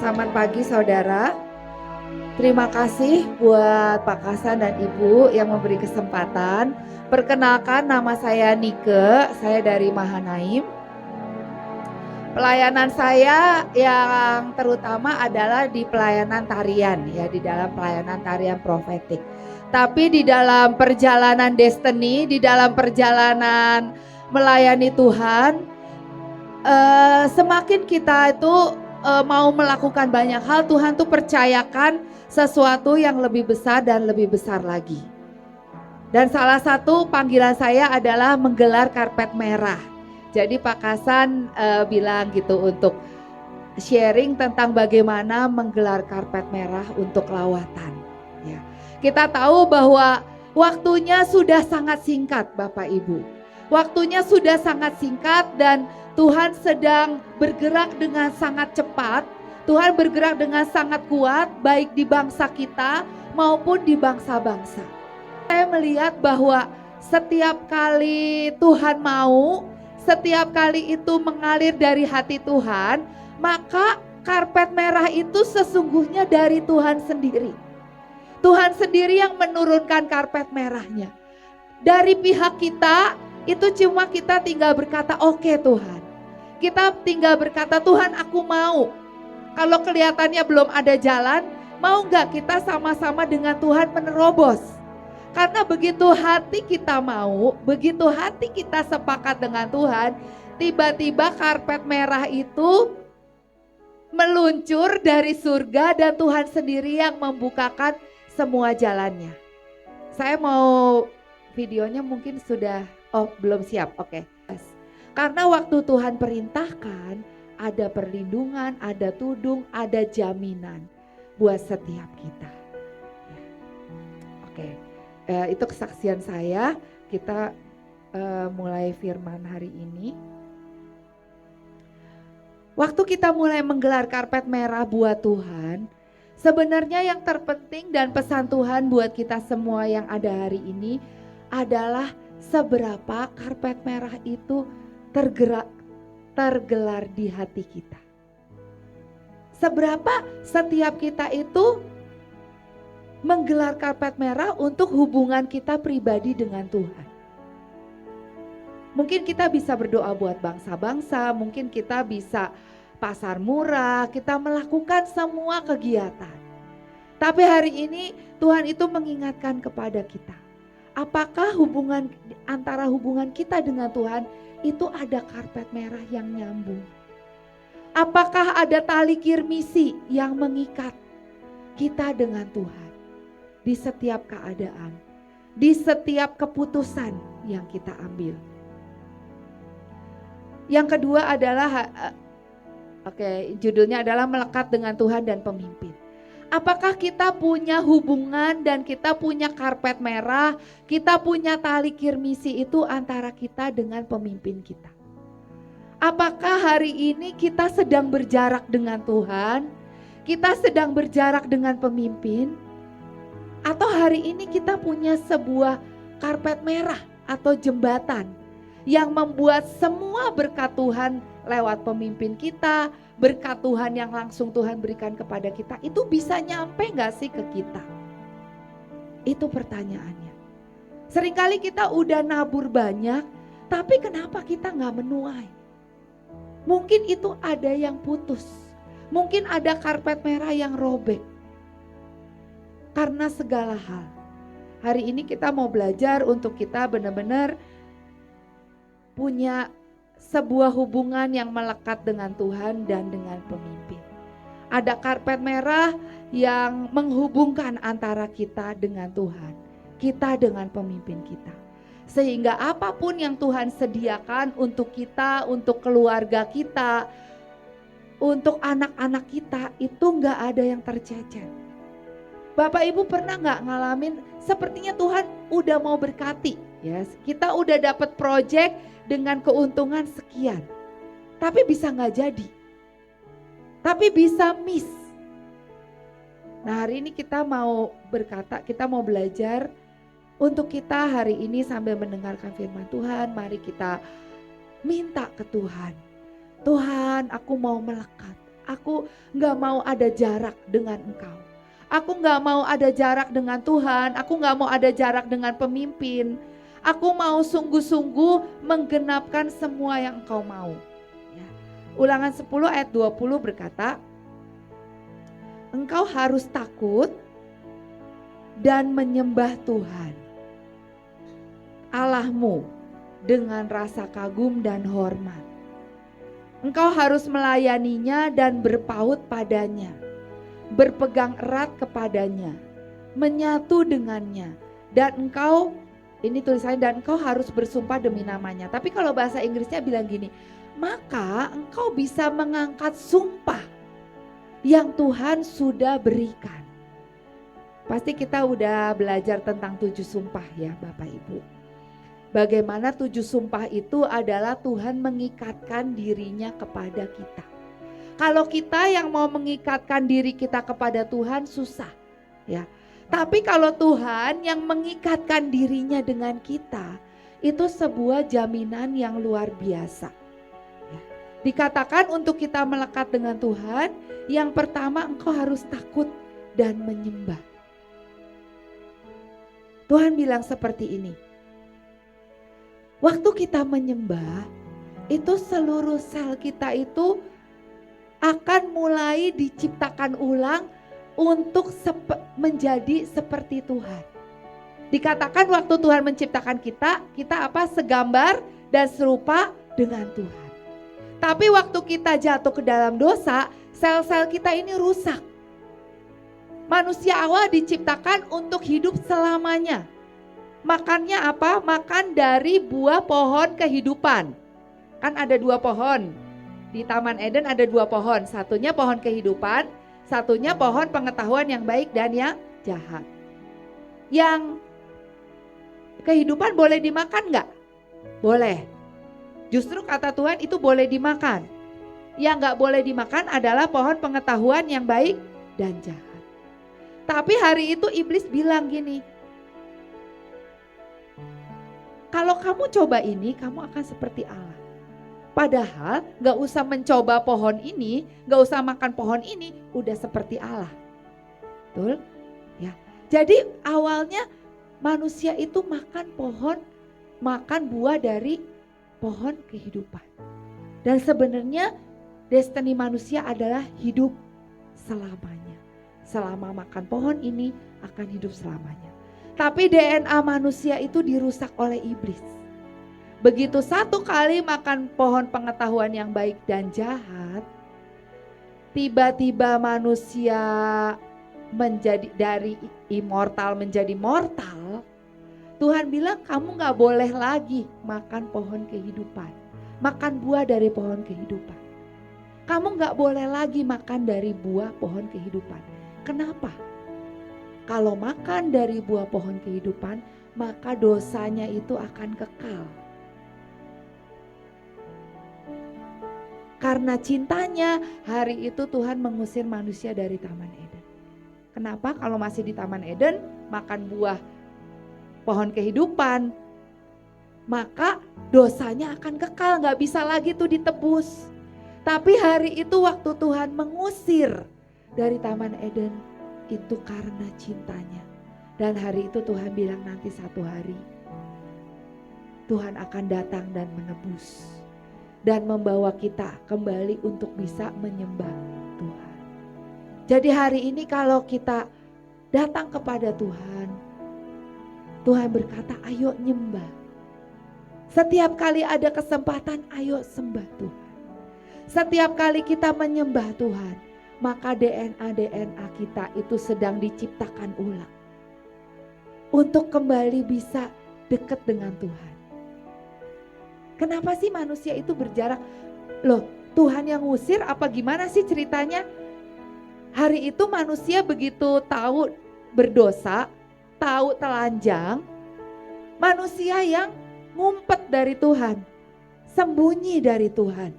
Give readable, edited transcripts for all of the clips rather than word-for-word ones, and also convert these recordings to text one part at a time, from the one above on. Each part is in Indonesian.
Selamat pagi saudara. Terima kasih buat Pak Kasan dan Ibu yang memberi kesempatan. Perkenalkan, nama saya Nike, saya dari Mahanaim. Pelayanan saya yang terutama adalah di pelayanan tarian, ya, di dalam pelayanan tarian profetik. Tapi di dalam perjalanan destiny, di dalam perjalanan melayani Tuhan, semakin kita itu mau melakukan banyak hal, Tuhan tuh percayakan sesuatu yang lebih besar dan lebih besar lagi. Dan salah satu panggilan saya adalah menggelar karpet merah. Jadi Pak Kasan bilang gitu untuk sharing tentang bagaimana menggelar karpet merah untuk lawatan. Ya. Kita tahu bahwa waktunya sudah sangat singkat Bapak Ibu. Waktunya sudah sangat singkat dan Tuhan sedang bergerak dengan sangat cepat. Tuhan bergerak dengan sangat kuat baik di bangsa kita maupun di bangsa-bangsa. Saya melihat bahwa setiap kali Tuhan mau, setiap kali itu mengalir dari hati Tuhan, maka karpet merah itu sesungguhnya dari Tuhan sendiri. Tuhan sendiri yang menurunkan karpet merahnya. Dari pihak kita itu cuma kita tinggal berkata, oke Tuhan. Kita tinggal berkata, Tuhan aku mau. Kalau kelihatannya belum ada jalan, mau gak kita sama-sama dengan Tuhan menerobos? Karena begitu hati kita mau, begitu hati kita sepakat dengan Tuhan, tiba-tiba karpet merah itu meluncur dari surga dan Tuhan sendiri yang membukakan semua jalannya. Saya mau videonya mungkin sudah, belum siap, oke. Karena waktu Tuhan perintahkan, ada perlindungan, ada tudung, ada jaminan buat setiap kita. Oke, itu kesaksian saya. Kita mulai firman hari ini. Waktu kita mulai menggelar karpet merah buat Tuhan, sebenarnya yang terpenting dan pesan Tuhan buat kita semua yang ada hari ini adalah seberapa karpet merah itu tergelar di hati kita. Seberapa setiap kita itu menggelar karpet merah untuk hubungan kita pribadi dengan Tuhan. Mungkin kita bisa berdoa buat bangsa-bangsa, mungkin kita bisa pasar murah, kita melakukan semua kegiatan. Tapi hari ini Tuhan itu mengingatkan kepada kita, apakah antara hubungan kita dengan Tuhan itu ada karpet merah yang nyambung? Apakah ada tali kirmisi yang mengikat kita dengan Tuhan di setiap keadaan, di setiap keputusan yang kita ambil? Yang kedua adalah, judulnya adalah melekat dengan Tuhan dan pemimpin. Apakah kita punya hubungan dan kita punya karpet merah, kita punya tali kirmisi itu antara kita dengan pemimpin kita? Apakah hari ini kita sedang berjarak dengan Tuhan, kita sedang berjarak dengan pemimpin? Atau hari ini kita punya sebuah karpet merah atau jembatan yang membuat semua berkat Tuhan lewat pemimpin kita, berkat Tuhan yang langsung Tuhan berikan kepada kita, itu bisa nyampe gak sih ke kita? Itu pertanyaannya. Seringkali kita udah nabur banyak, tapi kenapa kita gak menuai? Mungkin itu ada yang putus, mungkin ada karpet merah yang robek. Karena segala hal. Hari ini kita mau belajar untuk kita benar-benar punya sebuah hubungan yang melekat dengan Tuhan dan dengan pemimpin. Ada karpet merah yang menghubungkan antara kita dengan Tuhan, kita dengan pemimpin kita. Sehingga apapun yang Tuhan sediakan untuk kita, untuk keluarga kita, untuk anak-anak kita, itu gak ada yang tercecer. Bapak Ibu pernah gak ngalamin sepertinya Tuhan udah mau berkati, yes, kita udah dapat project dengan keuntungan sekian, tapi bisa gak jadi, tapi bisa miss. Nah hari ini kita mau berkata, kita mau belajar untuk kita hari ini sambil mendengarkan firman Tuhan. Mari kita minta ke Tuhan, Tuhan aku mau melekat, Aku nggak mau ada jarak dengan Engkau. Aku nggak mau ada jarak dengan Tuhan. Aku nggak mau ada jarak dengan pemimpin. Aku mau sungguh-sungguh menggenapkan semua yang Engkau mau. Ya. Ulangan 10 ayat 20 berkata, engkau harus takut dan menyembah Tuhan Allahmu dengan rasa kagum dan hormat. Engkau harus melayaninya dan berpaut padanya, berpegang erat kepadanya, menyatu dengannya. Dan engkau, ini tulisannya, dan engkau harus bersumpah demi namanya. Tapi kalau bahasa Inggrisnya bilang gini, maka engkau bisa mengangkat sumpah yang Tuhan sudah berikan. Pasti kita udah belajar tentang 7 sumpah ya Bapak Ibu. Bagaimana 7 sumpah itu adalah Tuhan mengikatkan dirinya kepada kita. Kalau kita yang mau mengikatkan diri kita kepada Tuhan susah ya. Tapi kalau Tuhan yang mengikatkan dirinya dengan kita, itu sebuah jaminan yang luar biasa. Ya. Dikatakan untuk kita melekat dengan Tuhan, yang pertama engkau harus takut dan menyembah. Tuhan bilang seperti ini. Waktu kita menyembah, itu seluruh sel kita itu akan mulai diciptakan ulang untuk menjadi seperti Tuhan. Dikatakan waktu Tuhan menciptakan kita apa? Segambar dan serupa dengan Tuhan. Tapi waktu kita jatuh ke dalam dosa, sel-sel kita ini rusak. Manusia awal diciptakan untuk hidup selamanya. Makannya apa? Makan dari buah pohon kehidupan. Kan ada 2 pohon. Di Taman Eden ada 2 pohon. Satunya pohon kehidupan, satunya pohon pengetahuan yang baik dan yang jahat. Yang kehidupan boleh dimakan nggak? Boleh. Justru kata Tuhan itu boleh dimakan. Yang nggak boleh dimakan adalah pohon pengetahuan yang baik dan jahat. Tapi hari itu iblis bilang gini, kalau kamu coba ini, kamu akan seperti Allah. Padahal gak usah mencoba pohon ini, gak usah makan pohon ini, udah seperti Allah. Betul? Ya. Jadi awalnya manusia itu makan buah dari pohon kehidupan. Dan sebenarnya destiny manusia adalah hidup selamanya. Selama makan pohon ini akan hidup selamanya. Tapi DNA manusia itu dirusak oleh iblis. Begitu satu kali makan pohon pengetahuan yang baik dan jahat, tiba-tiba manusia menjadi dari immortal menjadi mortal. Tuhan bilang kamu gak boleh lagi makan pohon kehidupan, makan buah dari pohon kehidupan. Kamu gak boleh lagi makan dari buah pohon kehidupan. Kenapa? Kalau makan dari buah pohon kehidupan, maka dosanya itu akan kekal. Karena cintanya, hari itu Tuhan mengusir manusia dari Taman Eden. Kenapa? Kalau masih di Taman Eden, makan buah pohon kehidupan, maka dosanya akan kekal, gak bisa lagi tuh ditebus. Tapi hari itu waktu Tuhan mengusir dari Taman Eden, itu karena cintanya. Dan hari itu Tuhan bilang nanti satu hari Tuhan akan datang dan menebus dan membawa kita kembali untuk bisa menyembah Tuhan. Jadi hari ini kalau kita datang kepada Tuhan, Tuhan berkata ayo nyembah. Setiap kali ada kesempatan ayo sembah Tuhan. Setiap kali kita menyembah Tuhan, maka DNA kita itu sedang diciptakan ulang. Untuk kembali bisa dekat dengan Tuhan. Kenapa sih manusia itu berjarak? Loh, Tuhan yang ngusir apa gimana sih ceritanya? Hari itu manusia begitu tahu berdosa, tahu telanjang, manusia yang ngumpet dari Tuhan, sembunyi dari Tuhan.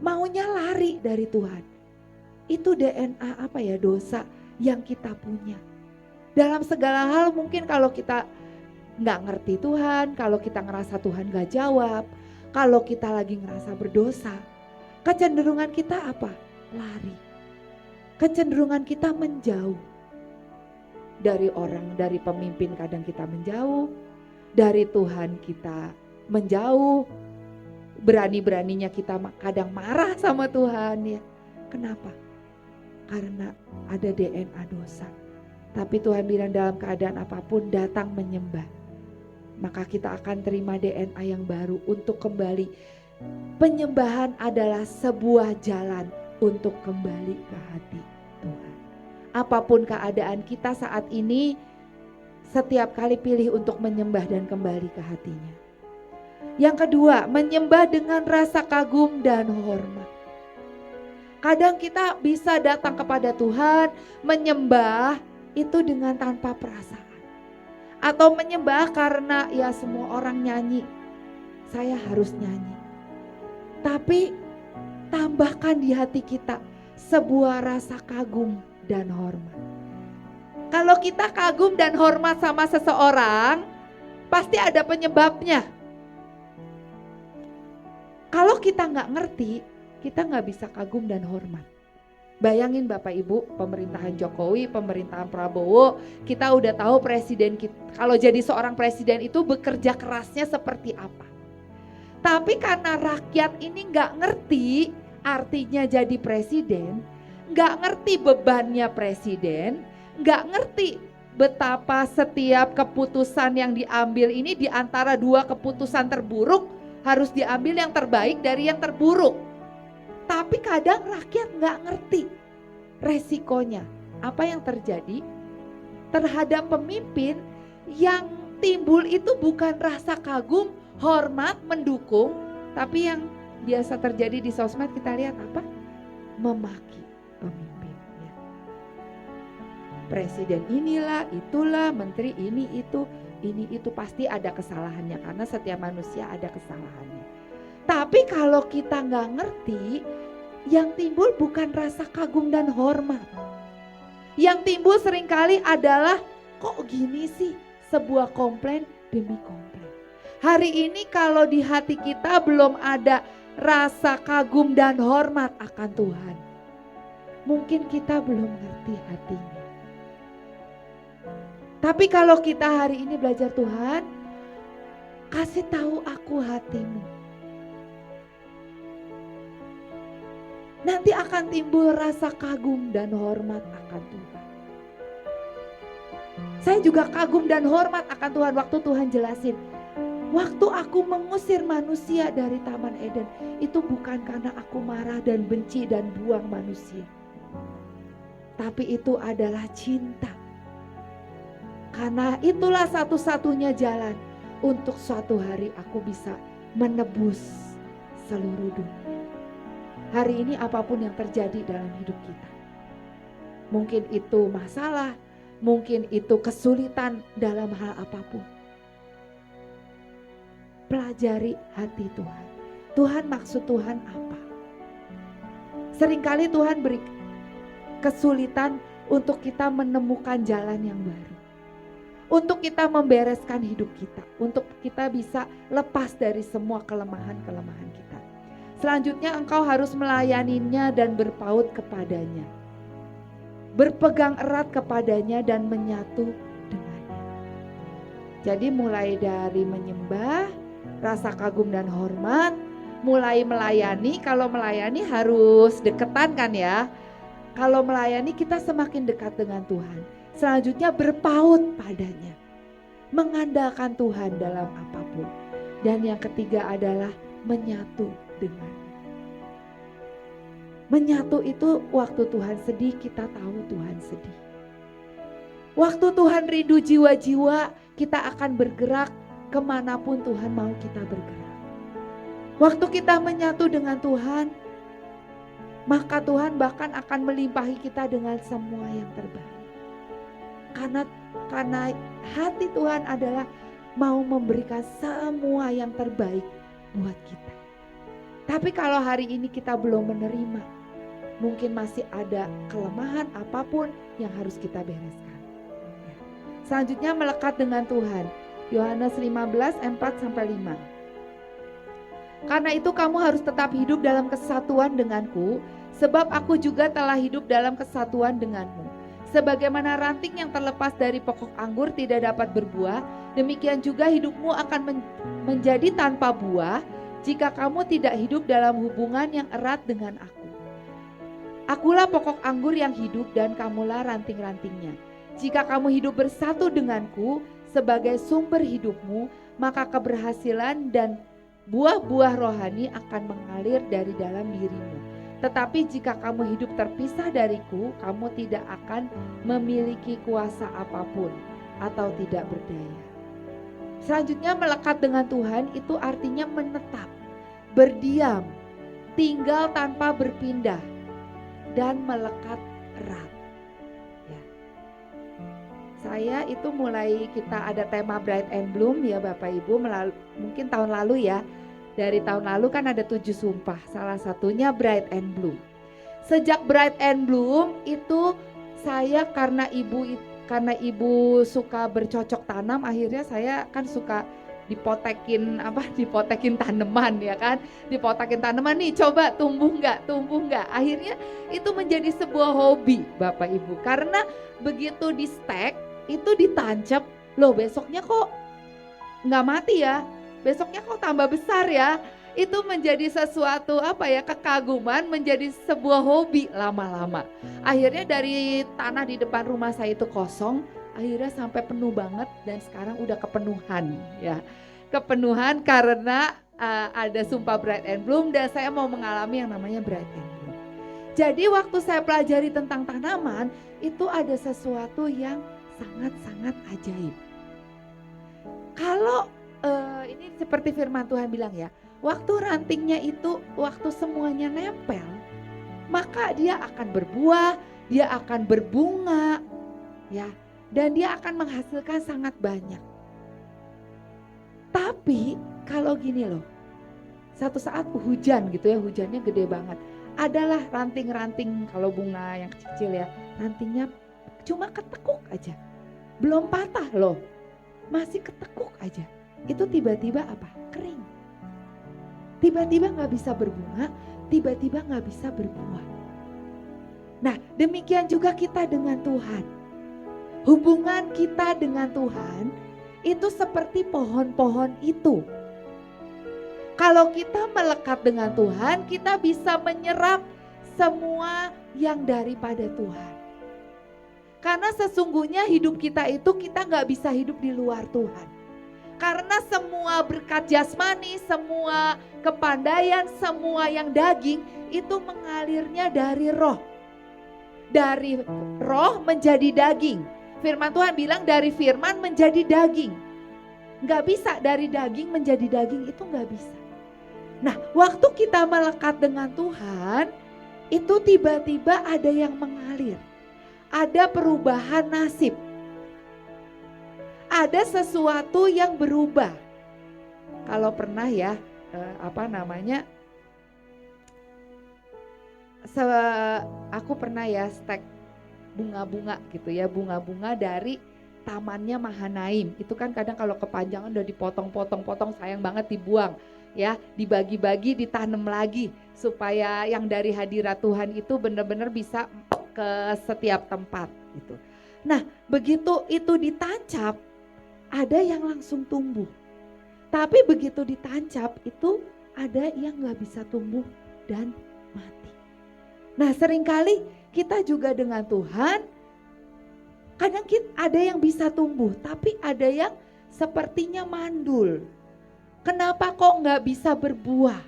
Maunya lari dari Tuhan. Itu DNA apa ya, dosa yang kita punya. Dalam segala hal mungkin kalau kita gak ngerti Tuhan, kalau kita ngerasa Tuhan gak jawab, kalau kita lagi ngerasa berdosa, kecenderungan kita apa? Lari. Kecenderungan kita menjauh. Dari orang, dari pemimpin kadang kita menjauh. Dari Tuhan kita menjauh. Berani-beraninya kita kadang marah sama Tuhan ya. Kenapa? Karena ada DNA dosa. Tapi Tuhan bilang dalam keadaan apapun datang menyembah. Maka kita akan terima DNA yang baru untuk kembali. Penyembahan adalah sebuah jalan untuk kembali ke hati Tuhan. Apapun keadaan kita saat ini, setiap kali pilih untuk menyembah dan kembali ke hatinya. Yang kedua, menyembah dengan rasa kagum dan hormat. Kadang kita bisa datang kepada Tuhan, menyembah itu dengan tanpa perasaan. Atau menyembah karena ya semua orang nyanyi, saya harus nyanyi. Tapi tambahkan di hati kita sebuah rasa kagum dan hormat. Kalau kita kagum dan hormat sama seseorang, pasti ada penyebabnya. Kalau kita nggak ngerti, kita nggak bisa kagum dan hormat. Bayangin Bapak Ibu, pemerintahan Jokowi, pemerintahan Prabowo, kita udah tahu presiden kita, kalau jadi seorang presiden itu bekerja kerasnya seperti apa. Tapi karena rakyat ini nggak ngerti artinya jadi presiden, nggak ngerti bebannya presiden, nggak ngerti betapa setiap keputusan yang diambil ini di antara dua keputusan terburuk harus diambil yang terbaik dari yang terburuk. Tapi kadang rakyat nggak ngerti resikonya. Apa yang terjadi terhadap pemimpin yang timbul itu bukan rasa kagum, hormat, mendukung. Tapi yang biasa terjadi di sosmed kita lihat apa? Memaki pemimpin. Ya. Presiden inilah, itulah, menteri ini itu pasti ada kesalahannya. Karena setiap manusia ada kesalahannya. Tapi kalau kita nggak ngerti, yang timbul bukan rasa kagum dan hormat. Yang timbul seringkali adalah kok gini sih, sebuah komplain demi komplain. Hari ini kalau di hati kita belum ada rasa kagum dan hormat akan Tuhan, mungkin kita belum ngerti hatinya. Tapi kalau kita hari ini belajar Tuhan, kasih tahu aku hatimu. Nanti akan timbul rasa kagum dan hormat akan Tuhan. Saya juga kagum dan hormat akan Tuhan waktu Tuhan jelasin. Waktu aku mengusir manusia dari Taman Eden, itu bukan karena aku marah dan benci dan buang manusia. Tapi itu adalah cinta. Karena itulah satu-satunya jalan untuk suatu hari aku bisa menebus seluruh dunia. Hari ini apapun yang terjadi dalam hidup kita. Mungkin itu masalah, mungkin itu kesulitan dalam hal apapun. Pelajari hati Tuhan. Tuhan maksud Tuhan apa? Seringkali Tuhan beri kesulitan untuk kita menemukan jalan yang baru. Untuk kita membereskan hidup kita. Untuk kita bisa lepas dari semua kelemahan-kelemahan kita. Selanjutnya engkau harus melayaninya dan berpaut kepadanya. Berpegang erat kepadanya dan menyatu dengannya. Jadi mulai dari menyembah, rasa kagum dan hormat, mulai melayani. Kalau melayani harus deketan kan ya. Kalau melayani kita semakin dekat dengan Tuhan. Selanjutnya berpaut padanya. Mengandalkan Tuhan dalam apapun. Dan yang ketiga adalah menyatu dengannya. Menyatu itu waktu Tuhan sedih, kita tahu Tuhan sedih. Waktu Tuhan rindu jiwa-jiwa, kita akan bergerak kemanapun Tuhan mau kita bergerak. Waktu kita menyatu dengan Tuhan, maka Tuhan bahkan akan melimpahi kita dengan semua yang terbaik. Karena hati Tuhan adalah mau memberikan semua yang terbaik buat kita. Tapi kalau hari ini kita belum menerima, mungkin masih ada kelemahan apapun yang harus kita bereskan. Selanjutnya melekat dengan Tuhan. Yohanes 15, 4-5. Karena itu kamu harus tetap hidup dalam kesatuan denganku, sebab aku juga telah hidup dalam kesatuan denganmu. Sebagaimana ranting yang terlepas dari pokok anggur tidak dapat berbuah, demikian juga hidupmu akan menjadi tanpa buah jika kamu tidak hidup dalam hubungan yang erat dengan aku. Akulah pokok anggur yang hidup dan kamulah ranting-rantingnya. Jika kamu hidup bersatu denganku sebagai sumber hidupmu, maka keberhasilan dan buah-buah rohani akan mengalir dari dalam dirimu. Tetapi jika kamu hidup terpisah dariku, kamu tidak akan memiliki kuasa apapun atau tidak berdaya. Selanjutnya, melekat dengan Tuhan itu artinya menetap, berdiam, tinggal tanpa berpindah, dan melekat erat. Ya. Saya itu mulai kita ada tema Bright and Bloom ya Bapak Ibu, mungkin tahun lalu ya. Dari tahun lalu kan ada 7 sumpah, salah satunya Bright and Bloom. Sejak Bright and Bloom itu saya karena ibu suka bercocok tanam, akhirnya saya kan suka dipotekin tanaman ya kan, dipotekin tanaman nih, coba tumbuh nggak, akhirnya itu menjadi sebuah hobi Bapak Ibu, karena begitu di stek itu ditancap, loh besoknya kok nggak mati ya, besoknya kok tambah besar ya. Itu menjadi sesuatu kekaguman, menjadi sebuah hobi lama-lama. Akhirnya dari tanah di depan rumah saya itu kosong, akhirnya sampai penuh banget dan sekarang udah kepenuhan ya. Kepenuhan karena ada sumpah Bright and Bloom dan saya mau mengalami yang namanya Bright and Bloom. Jadi waktu saya pelajari tentang tanaman, itu ada sesuatu yang sangat-sangat ajaib. Kalau ini seperti firman Tuhan bilang ya, waktu rantingnya itu, waktu semuanya nempel, maka dia akan berbuah, dia akan berbunga, ya, dan dia akan menghasilkan sangat banyak. Tapi kalau gini loh, satu saat hujan gitu ya, hujannya gede banget, adalah ranting-ranting kalau bunga yang kecil ya, rantingnya cuma ketekuk aja, belum patah loh, masih ketekuk aja. Itu tiba-tiba kering, tiba-tiba gak bisa berbunga, tiba-tiba gak bisa berbuah. Nah demikian juga kita dengan Tuhan. Hubungan kita dengan Tuhan itu seperti pohon-pohon itu. Kalau kita melekat dengan Tuhan, kita bisa menyerap semua yang daripada Tuhan. Karena sesungguhnya hidup kita itu kita gak bisa hidup di luar Tuhan. Karena semua berkat jasmani, semua kepandaian, semua yang daging itu mengalirnya dari roh. Dari roh menjadi daging. Firman Tuhan bilang dari firman menjadi daging. Gak bisa dari daging menjadi daging, itu gak bisa. Nah waktu kita melekat dengan Tuhan, itu tiba-tiba ada yang mengalir. Ada perubahan nasib. Ada sesuatu yang berubah. Kalau pernah ya, aku pernah ya stek bunga-bunga gitu ya, bunga-bunga dari tamannya Mahanaim. Itu kan kadang kalau kepanjangan udah dipotong-potong, sayang banget dibuang ya, dibagi-bagi, ditanam lagi supaya yang dari hadirat Tuhan itu benar-benar bisa ke setiap tempat gitu. Nah, begitu itu ditancap, ada yang langsung tumbuh. Tapi begitu ditancap itu ada yang gak bisa tumbuh dan mati. Nah seringkali kita juga dengan Tuhan, kadang ada yang bisa tumbuh tapi ada yang sepertinya mandul. Kenapa kok gak bisa berbuah?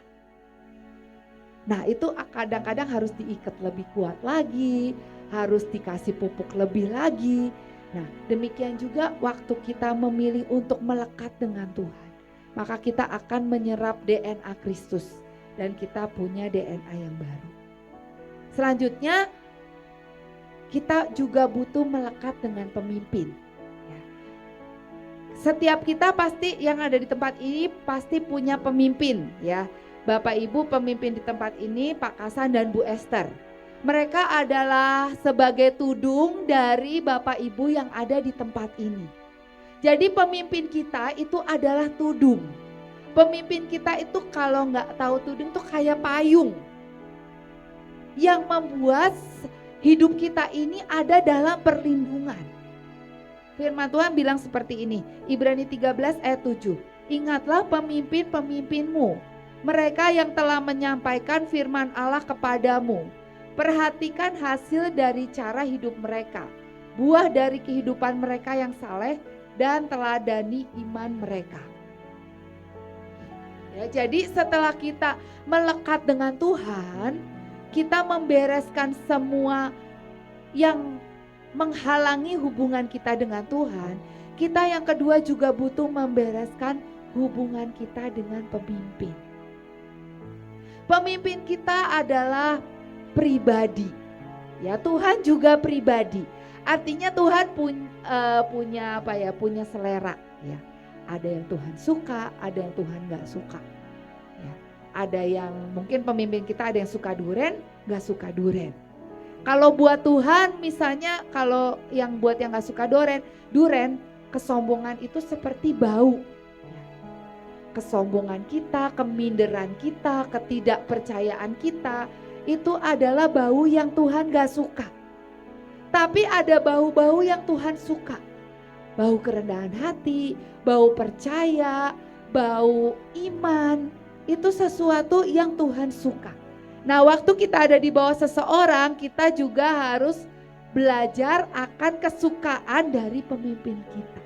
Nah itu kadang-kadang harus diikat lebih kuat lagi, harus dikasih pupuk lebih lagi. Nah demikian juga waktu kita memilih untuk melekat dengan Tuhan, maka kita akan menyerap DNA Kristus dan kita punya DNA yang baru. Selanjutnya kita juga butuh melekat dengan pemimpin. Ya. Setiap kita pasti yang ada di tempat ini pasti punya pemimpin ya. Bapak Ibu pemimpin di tempat ini Pak Kasan dan Bu Esther. Mereka adalah sebagai tudung dari Bapak Ibu yang ada di tempat ini. Jadi pemimpin kita itu adalah tudung. Pemimpin kita itu kalau nggak tahu tuding tuh kayak payung yang membuat hidup kita ini ada dalam perlindungan. Firman Tuhan bilang seperti ini, Ibrani 13 ayat 7. Ingatlah pemimpin-pemimpinmu, mereka yang telah menyampaikan firman Allah kepadamu. Perhatikan hasil dari cara hidup mereka, buah dari kehidupan mereka yang saleh, dan teladani iman mereka. Ya, jadi setelah kita melekat dengan Tuhan, kita membereskan semua yang menghalangi hubungan kita dengan Tuhan. Kita yang kedua juga butuh membereskan hubungan kita dengan pemimpin. Pemimpin kita adalah pribadi. Ya, Tuhan juga pribadi. Artinya Tuhan punya selera. Ya, ada yang Tuhan suka, ada yang Tuhan nggak suka. Ya, ada yang mungkin pemimpin kita ada yang suka duren, nggak suka duren. Kalau buat Tuhan, misalnya kalau yang buat yang nggak suka duren, kesombongan itu seperti bau. Kesombongan kita, keminderan kita, ketidakpercayaan kita, itu adalah bau yang Tuhan gak suka. Tapi ada bau-bau yang Tuhan suka. Bau kerendahan hati, bau percaya, bau iman. Itu sesuatu yang Tuhan suka. Nah, waktu kita ada di bawah seseorang, kita juga harus belajar akan kesukaan dari pemimpin kita.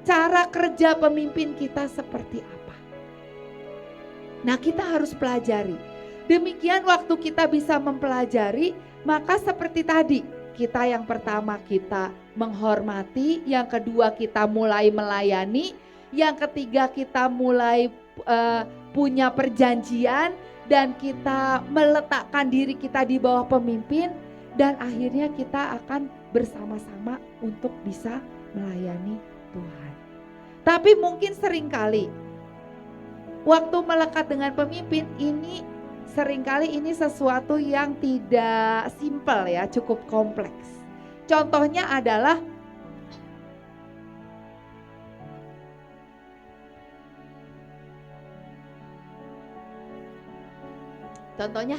Cara kerja pemimpin kita seperti apa? Nah, kita harus pelajari. Demikian waktu kita bisa mempelajari, maka seperti tadi, kita yang pertama kita menghormati, yang kedua kita mulai melayani, yang ketiga kita mulai punya perjanjian, dan kita meletakkan diri kita di bawah pemimpin, dan akhirnya kita akan bersama-sama untuk bisa melayani Tuhan. Tapi mungkin seringkali waktu melekat dengan pemimpin ini seringkali ini sesuatu yang tidak simpel ya, cukup kompleks. Contohnya adalah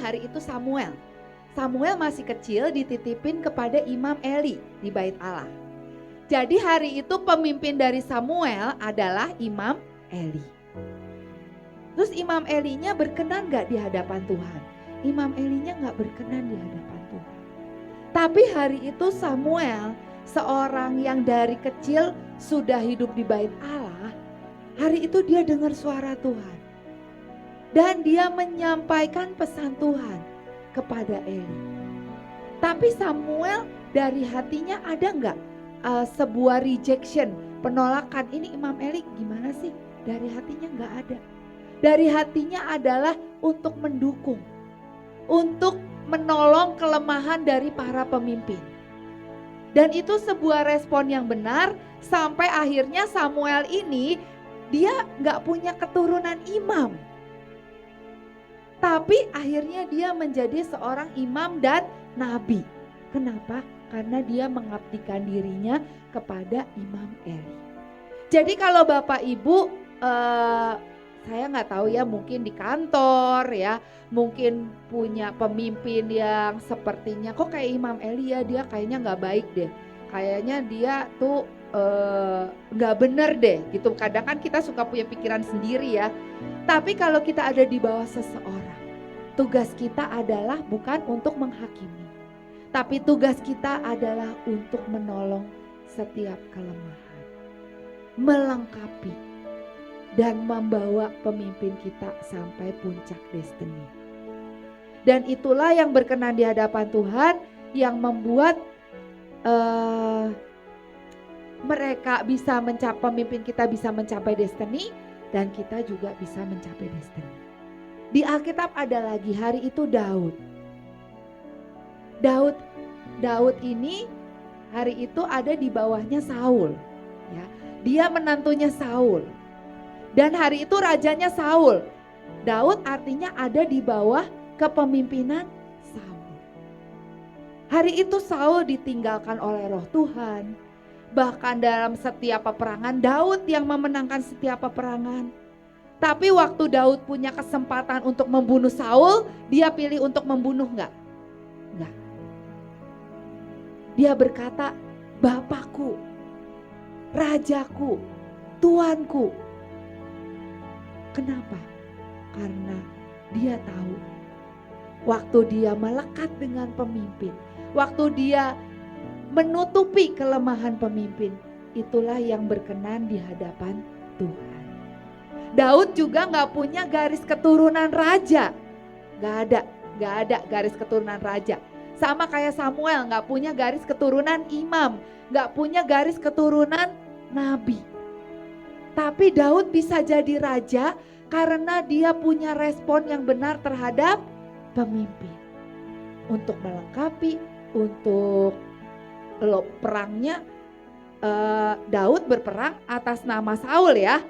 hari itu Samuel masih kecil dititipin kepada Imam Eli di Bait Allah. Jadi hari itu pemimpin dari Samuel adalah Imam Eli. Terus Imam Elinya berkenan gak di hadapan Tuhan? Imam Elinya gak berkenan di hadapan Tuhan. Tapi hari itu Samuel, seorang yang dari kecil sudah hidup di Bait Allah, hari itu dia dengar suara Tuhan. Dan dia menyampaikan pesan Tuhan kepada Eli. Tapi Samuel dari hatinya ada gak sebuah rejection, penolakan? Ini Imam Eli gimana sih? Dari hatinya gak ada. Dari hatinya adalah untuk mendukung, untuk menolong kelemahan dari para pemimpin. Dan itu sebuah respon yang benar, sampai akhirnya Samuel ini dia gak punya keturunan imam. Tapi akhirnya dia menjadi seorang imam dan nabi. Kenapa? Karena dia mengabdikan dirinya kepada Imam Eli. Jadi kalau Bapak Ibu saya nggak tahu ya, mungkin di kantor ya, mungkin punya pemimpin yang sepertinya kok kayak Imam Eli ya, dia kayaknya nggak baik deh, kayaknya dia tuh nggak bener deh gitu. Kadang kan kita suka punya pikiran sendiri ya. Tapi kalau kita ada di bawah seseorang, tugas kita adalah bukan untuk menghakimi, tapi tugas kita adalah untuk menolong setiap kelemahan, melengkapi, dan membawa pemimpin kita sampai puncak destiny. Dan itulah yang berkenan di hadapan Tuhan, yang membuat mereka bisa mencapai, pemimpin kita bisa mencapai destiny, dan kita juga bisa mencapai destiny. Di Alkitab ada lagi, hari itu Daud ini hari itu ada di bawahnya Saul, ya. Dia menantunya Saul. Dan hari itu rajanya Saul. Daud artinya ada di bawah kepemimpinan Saul. Hari itu Saul ditinggalkan oleh Roh Tuhan. Bahkan dalam setiap peperangan, Daud yang memenangkan setiap peperangan. Tapi waktu Daud punya kesempatan untuk membunuh Saul, dia pilih untuk membunuh enggak? Enggak. Dia berkata, Bapakku, Rajaku, Tuanku. Kenapa? Karena dia tahu waktu dia melekat dengan pemimpin, waktu dia menutupi kelemahan pemimpin, itulah yang berkenan di hadapan Tuhan. Daud juga gak punya garis keturunan raja. Gak ada garis keturunan raja. Sama kayak Samuel gak punya garis keturunan imam, gak punya garis keturunan nabi. Tapi Daud bisa jadi raja karena dia punya respon yang benar terhadap pemimpin. Untuk melengkapi, untuk perangnya, Daud berperang atas nama Saul ya.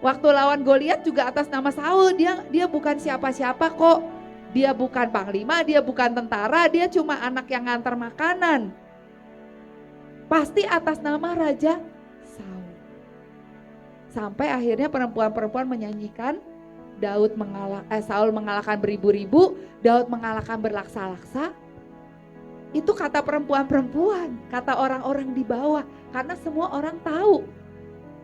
Waktu lawan Goliat juga atas nama Saul, dia bukan siapa-siapa kok. Dia bukan panglima, dia bukan tentara, dia cuma anak yang ngantar makanan. Pasti atas nama Raja Saul. Sampai akhirnya perempuan-perempuan menyanyikan Saul mengalahkan beribu-ribu, Daud mengalahkan berlaksa-laksa. Itu kata perempuan-perempuan, kata orang-orang di bawah, karena semua orang tahu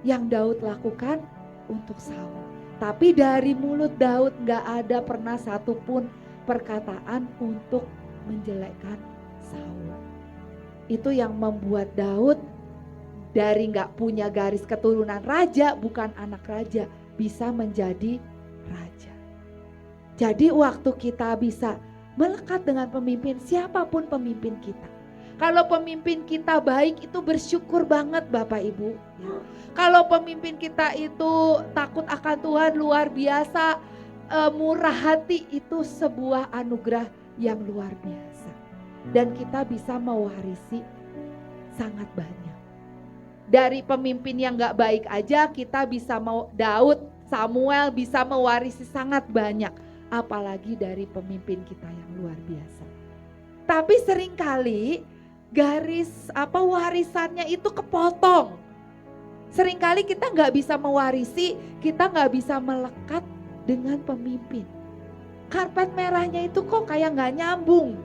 yang Daud lakukan untuk Saul. Tapi dari mulut Daud gak ada pernah satupun perkataan untuk menjelekkan Saul. Itu yang membuat Daud dari gak punya garis keturunan raja, bukan anak raja, bisa menjadi raja. Jadi waktu kita bisa melekat dengan pemimpin, siapapun pemimpin kita. Kalau pemimpin kita baik, itu bersyukur banget Bapak Ibu. Kalau pemimpin kita itu takut akan Tuhan, luar biasa, murah hati, itu sebuah anugerah yang luar biasa. Dan kita bisa mewarisi sangat banyak. Dari pemimpin yang gak baik aja kita bisa Daud, Samuel bisa mewarisi sangat banyak. Apalagi dari pemimpin kita yang luar biasa. Tapi seringkali warisannya itu kepotong. Seringkali kita gak bisa mewarisi, kita gak bisa melekat dengan pemimpin. Karpet merahnya itu kok kayak gak nyambung.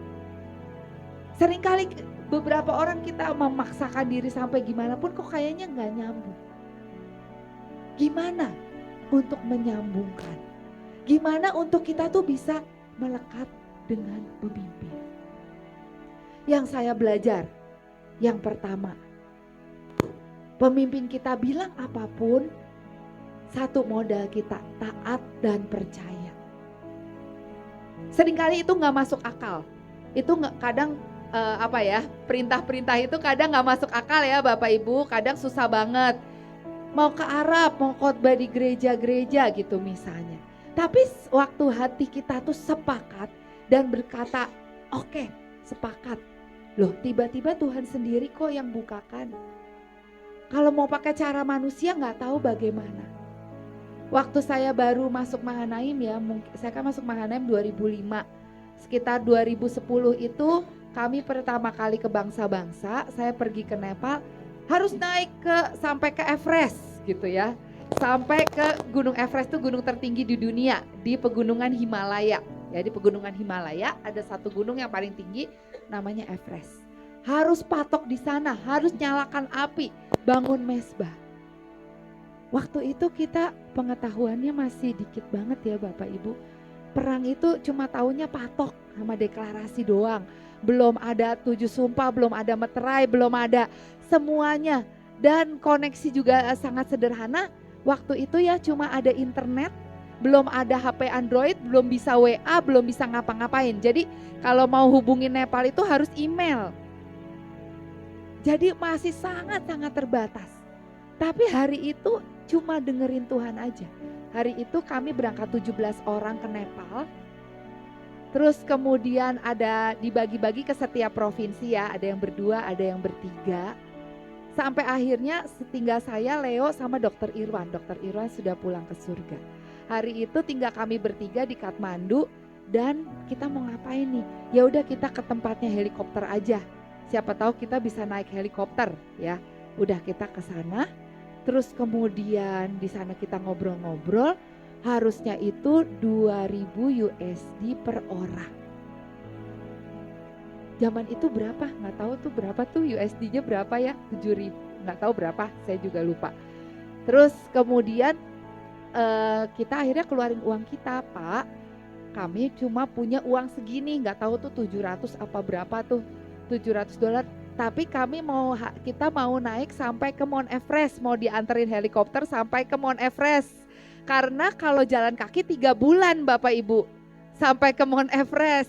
Seringkali beberapa orang kita memaksakan diri sampai gimana pun kok kayaknya gak nyambung. Gimana untuk menyambungkan? Gimana untuk kita tuh bisa melekat dengan pemimpin? Yang saya belajar, yang pertama, pemimpin kita bilang apapun, satu modal kita taat dan percaya. Seringkali itu gak masuk akal. Itu kadang perintah-perintah itu kadang gak masuk akal ya Bapak Ibu, kadang susah banget. Mau ke Arab, mau khotbah di gereja-gereja gitu misalnya. Tapi waktu hati kita tuh sepakat dan berkata, oke, sepakat. Loh, tiba-tiba Tuhan sendiri kok yang bukakan. Kalau mau pakai cara manusia nggak tahu bagaimana. Waktu saya baru masuk Mahanaim ya, saya kan masuk Mahanaim 2005. Sekitar 2010 itu kami pertama kali ke bangsa-bangsa, saya pergi ke Nepal, harus naik sampai ke Everest gitu ya. Sampai ke Gunung Everest, itu gunung tertinggi di dunia, di pegunungan Himalaya. Ya, di pegunungan Himalaya ada satu gunung yang paling tinggi namanya Everest. Harus patok di sana, harus nyalakan api, bangun mesbah. Waktu itu kita pengetahuannya masih dikit banget ya Bapak Ibu. Perang itu cuma taunya patok sama deklarasi doang. Belum ada 7 sumpah, belum ada meterai, belum ada semuanya. Dan koneksi juga sangat sederhana. Waktu itu ya cuma ada internet, belum ada HP Android, belum bisa WA, belum bisa ngapa-ngapain. Jadi kalau mau hubungin Nepal itu harus email. Jadi masih sangat-sangat terbatas. Tapi hari itu cuma dengerin Tuhan aja. Hari itu kami berangkat 17 orang ke Nepal. Terus kemudian ada dibagi-bagi ke setiap provinsi ya, ada yang berdua, ada yang bertiga. Sampai akhirnya tinggal saya, Leo sama Dokter Irwan. Dokter Irwan sudah pulang ke surga. Hari itu tinggal kami bertiga di Kathmandu dan kita mau ngapain nih? Ya udah kita ke tempatnya helikopter aja. Siapa tahu kita bisa naik helikopter ya. Udah kita ke sana. Terus kemudian di sana kita ngobrol-ngobrol, harusnya itu 2.000 USD per orang. Zaman itu berapa? Nggak tahu tuh berapa tuh USD-nya berapa ya? 7.000, nggak tahu berapa, saya juga lupa. Terus kemudian kita akhirnya keluarin uang kita, Pak. Kami cuma punya uang segini, nggak tahu tuh 700 apa berapa tuh, $700. Tapi kita mau naik sampai ke Mount Everest, mau dianterin helikopter sampai ke Mount Everest. Karena kalau jalan kaki 3 bulan Bapak Ibu sampai ke Mount Everest.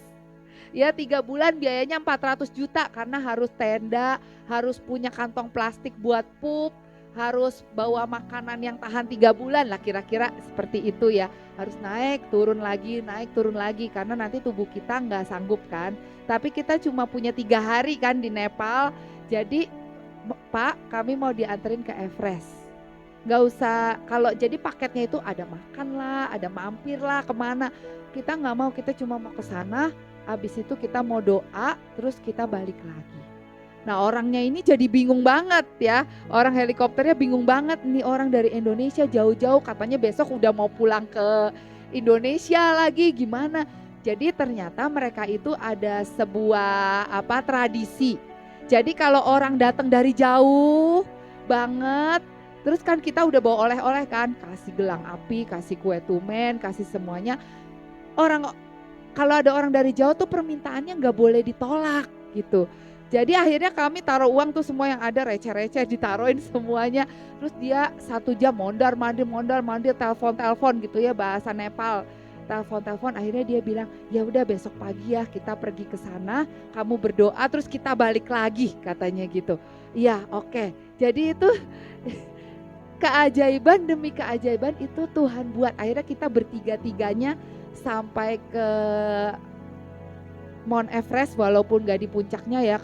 Ya 3 bulan biayanya 400 juta karena harus tenda, harus punya kantong plastik buat pup, harus bawa makanan yang tahan 3 bulan lah, kira-kira seperti itu ya. Harus naik turun lagi karena nanti tubuh kita nggak sanggup kan. Tapi kita cuma punya 3 hari kan di Nepal. Jadi Pak, kami mau dianterin ke Everest. Nggak usah, kalau jadi paketnya itu ada makan lah, ada mampir lah kemana. Kita nggak mau, kita cuma mau ke sana. Habis itu kita mau doa, terus kita balik lagi. Nah orangnya ini jadi bingung banget ya. Orang helikopternya bingung banget. Nih orang dari Indonesia jauh-jauh, katanya besok udah mau pulang ke Indonesia lagi, gimana. Jadi ternyata mereka itu ada sebuah tradisi. Jadi kalau orang datang dari jauh banget, terus kan kita udah bawa oleh-oleh kan, kasih gelang api, kasih kue tumen, kasih semuanya. Kalau ada orang dari jauh tuh permintaannya nggak boleh ditolak gitu. Jadi akhirnya kami taruh uang tuh semua yang ada, receh-receh ditaruhin semuanya. Terus dia 1 jam mondar mandir, telepon gitu ya, bahasa Nepal. Telepon, akhirnya dia bilang, ya udah besok pagi ya kita pergi ke sana, kamu berdoa terus kita balik lagi, katanya gitu. Iya, oke. Jadi itu keajaiban demi keajaiban itu Tuhan buat. Akhirnya kita bertiga-tiganya sampai ke Mount Everest walaupun gak di puncaknya ya.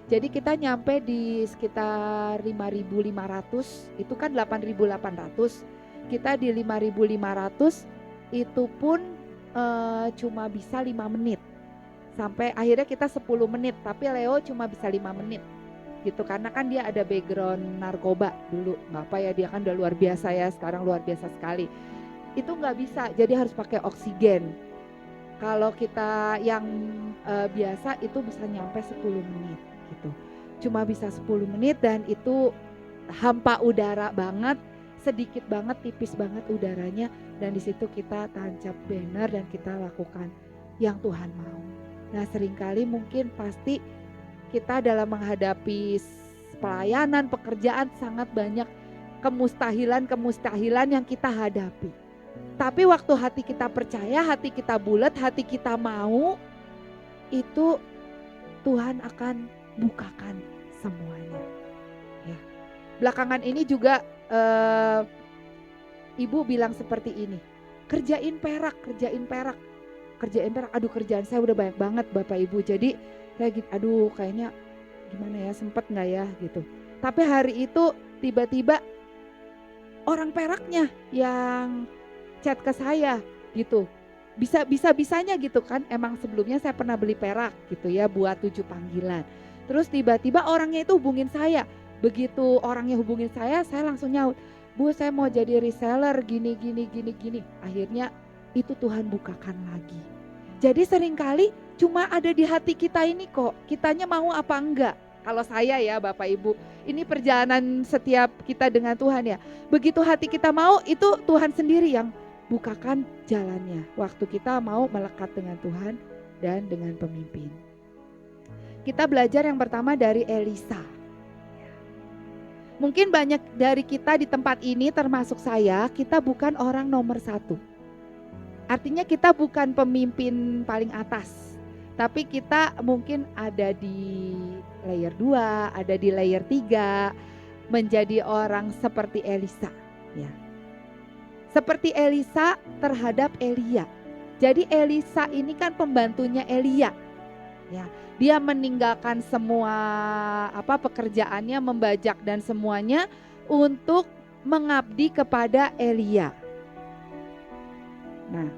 Jadi kita nyampe di sekitar 5.500, itu kan 8.800. Kita di 5.500 itu pun cuma bisa 5 menit. Sampai akhirnya kita 10 menit, tapi Leo cuma bisa 5 menit. Gitu karena kan dia ada background narkoba dulu. Bapak ya, dia kan udah luar biasa ya, sekarang luar biasa sekali. Itu nggak bisa, jadi harus pakai oksigen. Kalau kita yang biasa itu bisa nyampe 10 menit gitu. Cuma bisa 10 menit dan itu hampa udara banget, sedikit banget, tipis banget udaranya, dan di situ kita tancap banner dan kita lakukan yang Tuhan mau. Nah, seringkali mungkin pasti kita dalam menghadapi pelayanan, pekerjaan sangat banyak kemustahilan yang kita hadapi. Tapi waktu hati kita percaya, hati kita bulat, hati kita mau, itu Tuhan akan bukakan semuanya. Ya. Belakangan ini juga Ibu bilang seperti ini, kerjain perak. Aduh, kerjaan saya udah banyak banget Bapak Ibu. Jadi saya gitu, aduh kayaknya gimana ya, sempet gak ya gitu. Tapi hari itu tiba-tiba orang peraknya yang chat ke saya gitu, bisanya gitu kan, emang sebelumnya saya pernah beli perak gitu ya buat 7 panggilan. Terus tiba-tiba orangnya itu hubungin saya. Begitu orangnya hubungin saya langsung nyaut, Bu saya mau jadi reseller gini. Akhirnya itu Tuhan bukakan lagi. Jadi seringkali cuma ada di hati kita ini kok, kitanya mau apa enggak. Kalau saya ya Bapak Ibu, ini perjalanan setiap kita dengan Tuhan ya. Begitu hati kita mau, itu Tuhan sendiri yang bukakan jalannya. Waktu kita mau melekat dengan Tuhan dan dengan pemimpin. Kita belajar yang pertama dari Elisa. Mungkin banyak dari kita di tempat ini termasuk saya, kita bukan orang nomor 1. Artinya kita bukan pemimpin paling atas. Tapi kita mungkin ada di layer 2, ada di layer 3, menjadi orang seperti Elisa. Ya. Seperti Elisa terhadap Elia. Jadi Elisa ini kan pembantunya Elia. Ya, dia meninggalkan semua pekerjaannya, membajak dan semuanya untuk mengabdi kepada Elia. Nah,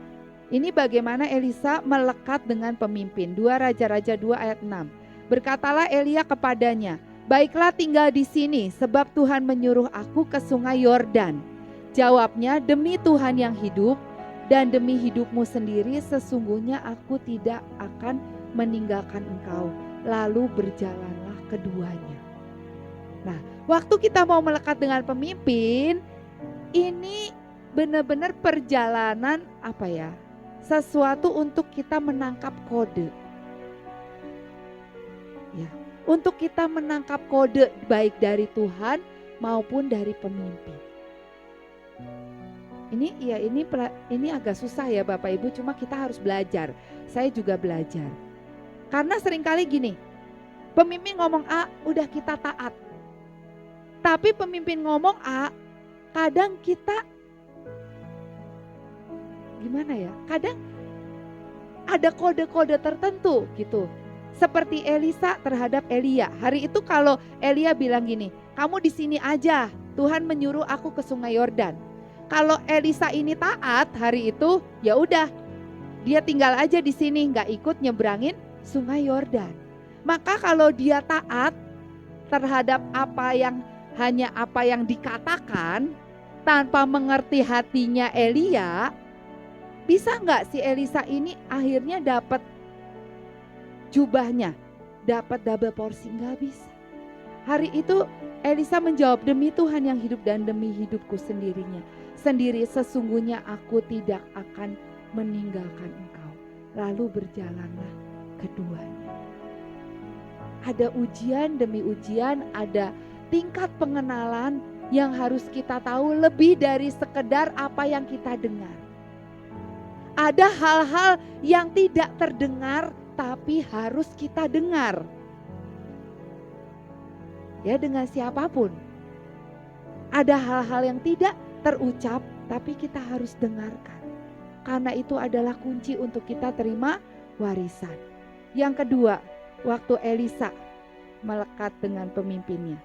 ini bagaimana Elisa melekat dengan pemimpin. 2 Raja-Raja 2 ayat 6. Berkatalah Elia kepadanya, Baiklah tinggal di sini sebab Tuhan menyuruh aku ke sungai Yordan. Jawabnya, demi Tuhan yang hidup dan demi hidupmu sendiri sesungguhnya aku tidak akan meninggalkan engkau. Lalu berjalanlah keduanya. Nah, waktu kita mau melekat dengan pemimpin, ini benar-benar perjalanan sesuatu untuk kita menangkap kode. Ya, untuk kita menangkap kode baik dari Tuhan maupun dari pemimpin. Ini agak susah ya Bapak Ibu, cuma kita harus belajar. Saya juga belajar. Karena seringkali gini, pemimpin ngomong A, udah kita taat. Tapi pemimpin ngomong A, kadang kita kadang ada kode-kode tertentu gitu. Seperti Elisa terhadap Elia. Hari itu kalau Elia bilang gini, kamu di sini aja, Tuhan menyuruh aku ke sungai Yordan. Kalau Elisa ini taat hari itu, ya udah, dia tinggal aja di sini, nggak ikut nyebrangin sungai Yordan. Maka kalau dia taat terhadap apa yang dikatakan tanpa mengerti hatinya Elia, bisa nggak si Elisa ini akhirnya dapat jubahnya, dapat double porsi? Nggak bisa. Hari itu Elisa menjawab, demi Tuhan yang hidup dan demi hidupku sendiri sesungguhnya aku tidak akan meninggalkan engkau. Lalu berjalanlah keduanya. Ada ujian demi ujian, ada tingkat pengenalan yang harus kita tahu lebih dari sekedar apa yang kita dengar. Ada hal-hal yang tidak terdengar tapi harus kita dengar. Ya, dengan siapapun. Ada hal-hal yang tidak terucap tapi kita harus dengarkan. Karena itu adalah kunci untuk kita terima warisan. Yang kedua, waktu Elisa melekat dengan pemimpinnya.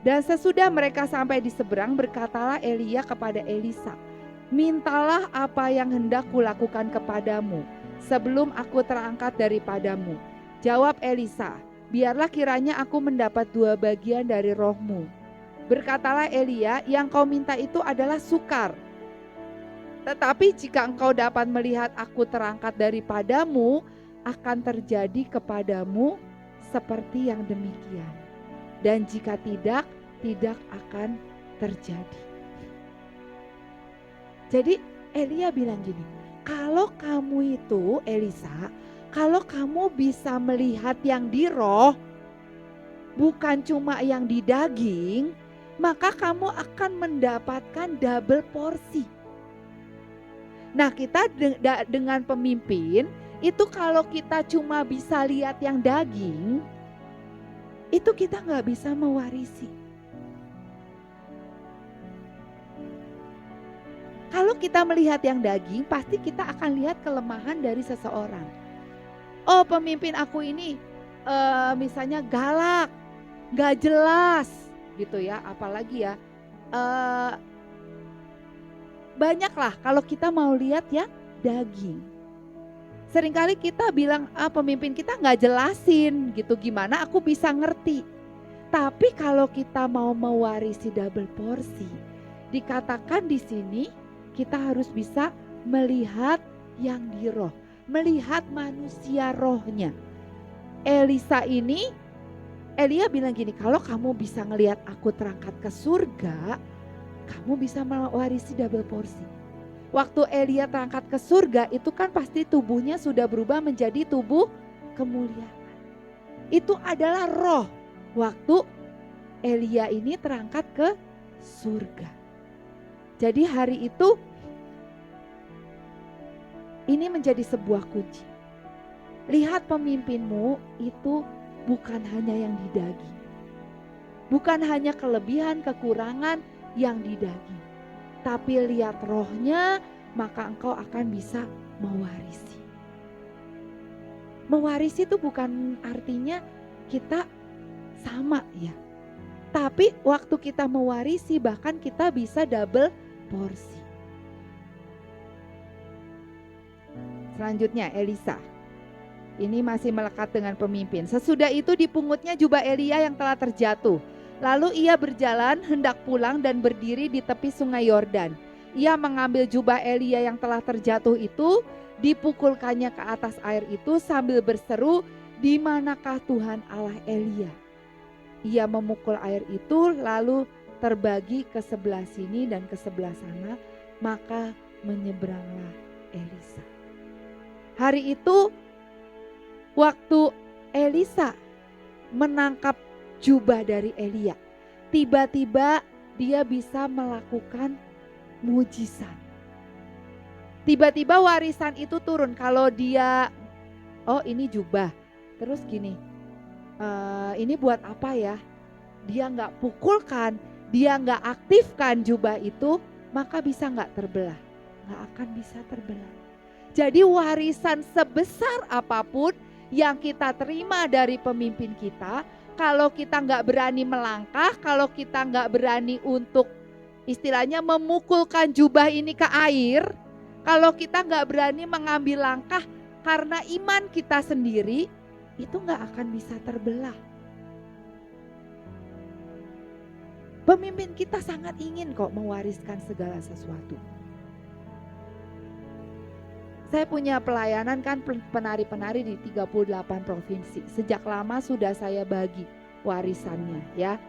Dan sesudah mereka sampai di seberang, berkatalah Elia kepada Elisa, mintalah apa yang hendak kulakukan kepadamu sebelum aku terangkat daripadamu. Jawab Elisa, biarlah kiranya aku mendapat 2 bagian dari rohmu. Berkatalah Elia, yang kau minta itu adalah sukar. Tetapi jika engkau dapat melihat aku terangkat daripadamu, akan terjadi kepadamu seperti yang demikian. Dan jika tidak akan terjadi. Jadi Elia bilang gini, kalau kamu itu Elisa, kalau kamu bisa melihat yang di roh, bukan cuma yang di daging, maka kamu akan mendapatkan double porsi. Nah, kita dengan pemimpin, itu kalau kita cuma bisa lihat yang daging, itu kita nggak bisa mewarisi. Kalau kita melihat yang daging, pasti kita akan lihat kelemahan dari seseorang. Oh, pemimpin aku ini misalnya galak, nggak jelas gitu ya, apalagi ya banyaklah kalau kita mau lihat ya daging. Seringkali kita bilang pemimpin kita nggak jelasin gitu, gimana aku bisa ngerti. Tapi kalau kita mau mewarisi double porsi, dikatakan di sini kita harus bisa melihat yang di roh, melihat manusia rohnya. Elia bilang gini, kalau kamu bisa ngelihat aku terangkat ke surga, kamu bisa mewarisi double porsi. Waktu Elia terangkat ke surga, itu kan pasti tubuhnya sudah berubah menjadi tubuh kemuliaan. Itu adalah roh waktu Elia ini terangkat ke surga. Jadi hari itu ini menjadi sebuah kunci. Lihat pemimpinmu itu bukan hanya yang di daging. Bukan hanya kelebihan, kekurangan yang di daging. Tapi lihat rohnya, maka engkau akan bisa mewarisi. Mewarisi itu bukan artinya kita sama ya. Tapi waktu kita mewarisi bahkan kita bisa double porsi. Selanjutnya Elisa. ini masih melekat dengan pemimpin. Sesudah itu dipungutnya jubah Elia yang telah terjatuh. Lalu ia berjalan hendak pulang dan berdiri di tepi sungai Yordan. Ia mengambil jubah Elia yang telah terjatuh itu, dipukulkannya ke atas air itu sambil berseru, "Di manakah Tuhan Allah Elia?" Ia memukul air itu lalu terbagi ke sebelah sini dan ke sebelah sana, maka menyeberanglah Elisa. Hari itu waktu Elisa menangkap jubah dari Elia, tiba-tiba dia bisa melakukan mujizat. Tiba-tiba warisan itu turun. Kalau dia, oh ini jubah, terus gini, ini buat apa ya? Dia nggak pukulkan, dia nggak aktifkan jubah itu, maka bisa nggak terbelah? Nggak akan bisa terbelah. Jadi warisan sebesar apapun yang kita terima dari pemimpin kita, kalau kita nggak berani melangkah, kalau kita nggak berani untuk istilahnya memukulkan jubah ini ke air, kalau kita nggak berani mengambil langkah karena iman kita sendiri, itu nggak akan bisa terbelah. Pemimpin kita sangat ingin kok mewariskan segala sesuatu. Saya punya pelayanan kan penari-penari di 38 provinsi. Sejak lama sudah saya bagi warisannya ya.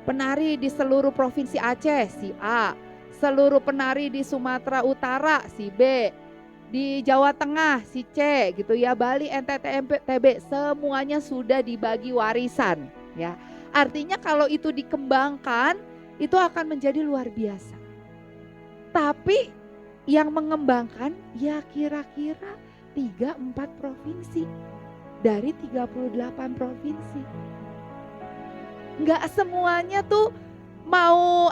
Penari di seluruh provinsi Aceh si A, seluruh penari di Sumatera Utara si B, di Jawa Tengah si C gitu ya, Bali, NTT, NTB semuanya sudah dibagi warisan ya. Artinya kalau itu dikembangkan itu akan menjadi luar biasa. Tapi yang mengembangkan ya kira-kira 3-4 provinsi dari 38 provinsi. Enggak semuanya tuh mau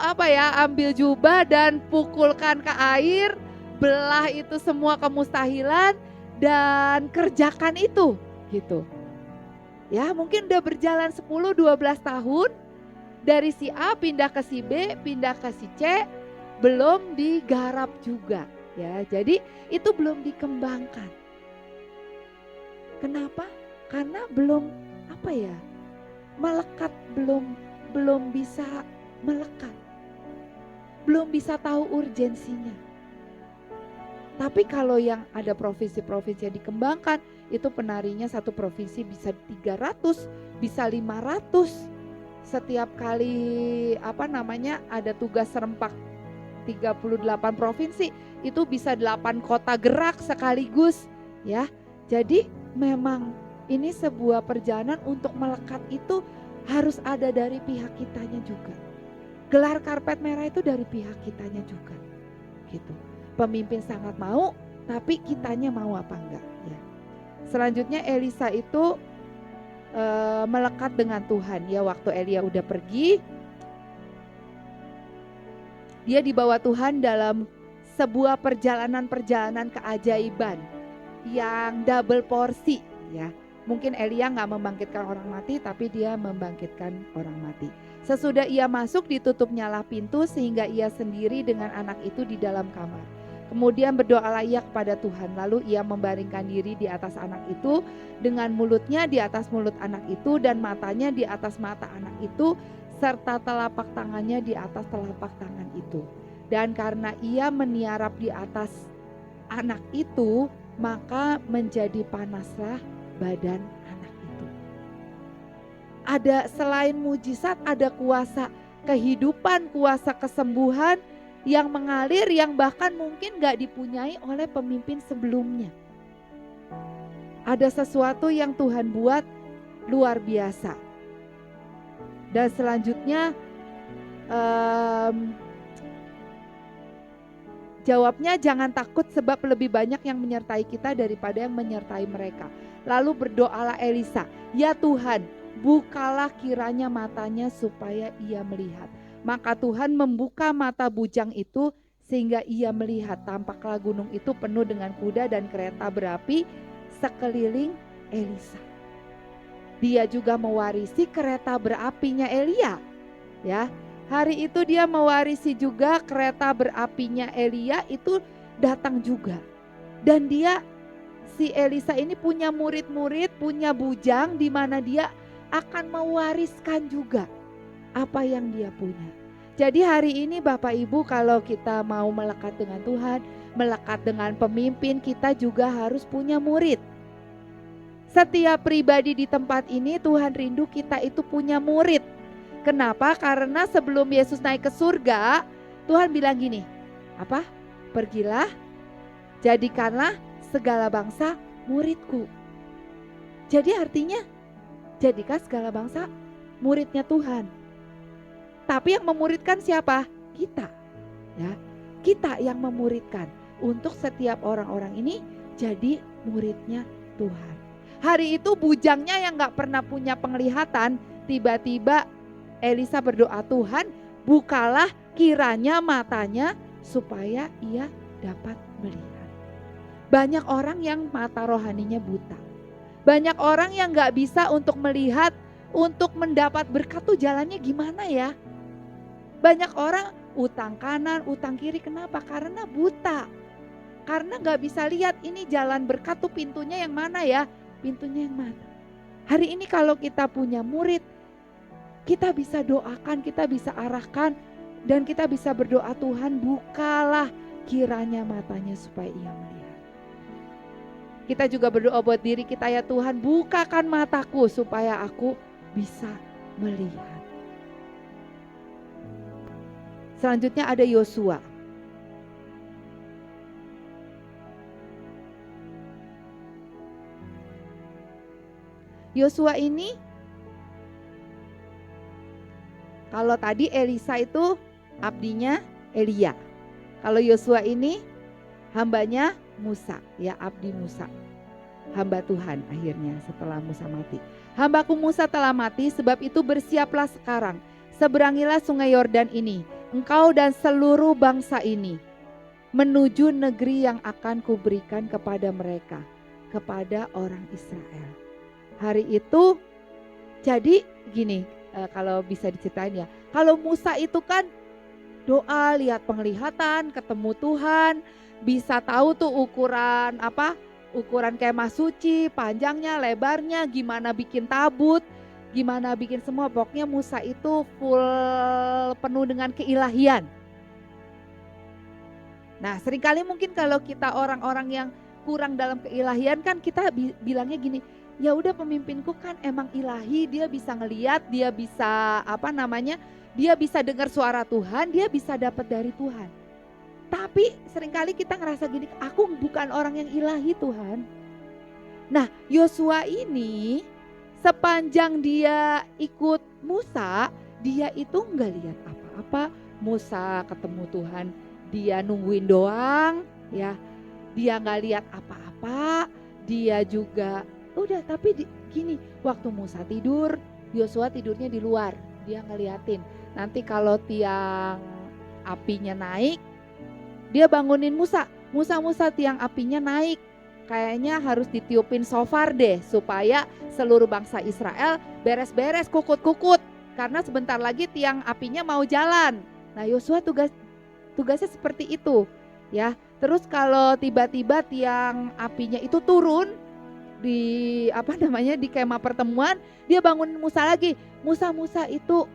ambil jubah dan pukulkan ke air, belah itu semua kemustahilan dan kerjakan itu gitu. Ya mungkin udah berjalan 10-12 tahun dari si A pindah ke si B, pindah ke si C, belum digarap juga ya. Jadi itu belum dikembangkan. Kenapa? Karena belum melekat, belum bisa melekat. Belum bisa tahu urgensinya. Tapi kalau yang ada provinsi-provinsi yang dikembangkan, itu penarinya satu provinsi bisa 300, bisa 500. Setiap kali ada tugas serempak 38 provinsi, itu bisa 8 kota gerak sekaligus ya. Jadi memang ini sebuah perjalanan untuk melekat itu harus ada dari pihak kitanya juga. Gelar karpet merah itu dari pihak kitanya juga gitu. Pemimpin sangat mau, tapi kitanya mau apa enggak ya. Selanjutnya Elisa itu melekat dengan Tuhan ya. Waktu Elia udah pergi, dia dibawa Tuhan dalam sebuah perjalanan keajaiban yang double porsi ya. Mungkin Elia gak membangkitkan orang mati, tapi dia membangkitkan orang mati. Sesudah ia masuk, ditutup nyala pintu sehingga ia sendiri dengan anak itu di dalam kamar. Kemudian berdoalah ia kepada Tuhan, lalu ia membaringkan diri di atas anak itu, dengan mulutnya di atas mulut anak itu dan matanya di atas mata anak itu, serta telapak tangannya di atas telapak tangan itu. Dan karena ia meniarap di atas anak itu, maka menjadi panaslah badan anak itu. Ada selain mujizat, ada kuasa kehidupan, kuasa kesembuhan yang mengalir, yang bahkan mungkin gak dipunyai oleh pemimpin sebelumnya. Ada sesuatu yang Tuhan buat luar biasa. Dan selanjutnya jawabnya jangan takut sebab lebih banyak yang menyertai kita daripada yang menyertai mereka. Lalu berdoalah Elisa, ya Tuhan, bukalah kiranya matanya supaya ia melihat. Maka Tuhan membuka mata bujang itu sehingga ia melihat. Tampaklah gunung itu penuh dengan kuda dan kereta berapi sekeliling Elisa. Dia juga mewarisi kereta berapinya Elia. Ya, hari itu dia mewarisi juga kereta berapinya Elia itu datang juga. Dan dia si Elisa ini punya murid-murid, punya bujang di mana dia akan mewariskan juga apa yang dia punya. Jadi hari ini Bapak Ibu, kalau kita mau melekat dengan Tuhan, melekat dengan pemimpin, kita juga harus punya murid. Setiap pribadi di tempat ini Tuhan rindu kita itu punya murid. Kenapa? Karena sebelum Yesus naik ke surga, Tuhan bilang gini, apa? Pergilah, jadikanlah segala bangsa muridku. Jadi artinya, jadikan segala bangsa muridnya Tuhan. Tapi yang memuridkan siapa? Kita. Ya, kita yang memuridkan untuk setiap orang-orang ini jadi muridnya Tuhan. Hari itu bujangnya yang gak pernah punya penglihatan, tiba-tiba Elisa berdoa, Tuhan bukalah kiranya matanya supaya ia dapat melihat. Banyak orang yang mata rohaninya buta. Banyak orang yang gak bisa untuk melihat, untuk mendapat berkat tuh jalannya gimana ya. Banyak orang utang kanan, utang kiri, kenapa? Karena buta. Karena gak bisa lihat ini jalan berkat tuh pintunya yang mana ya. Pintunya yang mana. Hari ini kalau kita punya murid, kita bisa doakan, kita bisa arahkan, dan kita bisa berdoa, Tuhan bukalah kiranya matanya supaya ia melihat. Kita juga berdoa buat diri kita, ya Tuhan bukakan mataku supaya aku bisa melihat. Selanjutnya ada Yosua. Yosua ini, kalau tadi Elisa itu abdinya Elia. Kalau Yosua ini hambanya Musa, ya abdi Musa. Hamba Tuhan akhirnya setelah Musa mati. Hambaku Musa telah mati, sebab itu bersiaplah sekarang. Seberangilah sungai Yordan ini, engkau dan seluruh bangsa ini, menuju negeri yang akan kuberikan kepada mereka, kepada orang Israel. Hari itu, jadi gini, kalau bisa diceritain ya, kalau Musa itu kan doa, lihat penglihatan, ketemu Tuhan, bisa tahu tuh ukuran apa, ukuran kemah suci, panjangnya, lebarnya, gimana bikin tabut, gimana bikin semua. Pokoknya Musa itu full penuh dengan keilahian. Nah seringkali mungkin kalau kita orang-orang yang kurang dalam keilahian kan kita bilangnya gini, ya udah pemimpinku kan emang ilahi, dia bisa ngeliat, dia bisa dia bisa dengar suara Tuhan, dia bisa dapat dari Tuhan. Tapi seringkali kita ngerasa gini, aku bukan orang yang ilahi Tuhan. Nah Yosua ini sepanjang dia ikut Musa, dia itu nggak lihat apa-apa. Musa ketemu Tuhan, dia nungguin doang, ya. Dia nggak lihat apa-apa, dia juga udah. Tapi gini, waktu Musa tidur, Yosua tidurnya di luar, dia ngeliatin. Nanti kalau tiang apinya naik, dia bangunin Musa, Musa tiang apinya naik, kayaknya harus ditiupin shofar deh supaya seluruh bangsa Israel beres-beres kukut-kukut karena sebentar lagi tiang apinya mau jalan. Nah Yosua tugasnya seperti itu ya. Terus kalau tiba-tiba tiang apinya itu turun di di kemah pertemuan, dia bangunin Musa lagi, Musa itu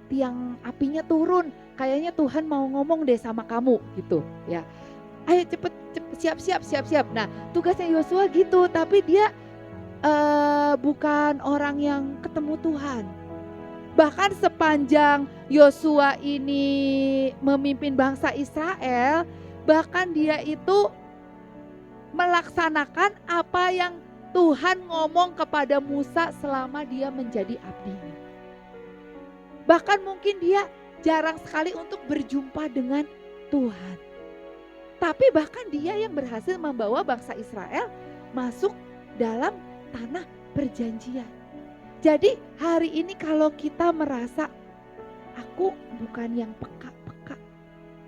tiang apinya turun, kayaknya Tuhan mau ngomong deh sama kamu gitu ya. Ayo cepet siap-siap. Nah tugasnya Yosua gitu, tapi dia bukan orang yang ketemu Tuhan. Bahkan sepanjang Yosua ini memimpin bangsa Israel, bahkan dia itu melaksanakan apa yang Tuhan ngomong kepada Musa selama dia menjadi abdinya. Bahkan mungkin dia jarang sekali untuk berjumpa dengan Tuhan. Tapi bahkan dia yang berhasil membawa bangsa Israel masuk dalam tanah perjanjian. Jadi hari ini kalau kita merasa aku bukan yang peka-peka.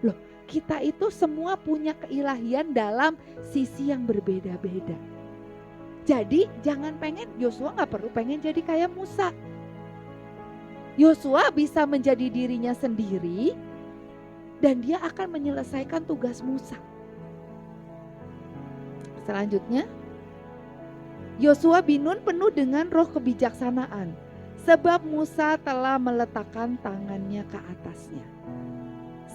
Loh, kita itu semua punya keilahian dalam sisi yang berbeda-beda. Jadi jangan pengen, Yosua gak perlu pengen jadi kayak Musa. Yosua bisa menjadi dirinya sendiri dan dia akan menyelesaikan tugas Musa. Selanjutnya Yosua bin Nun penuh dengan roh kebijaksanaan, sebab Musa telah meletakkan tangannya ke atasnya.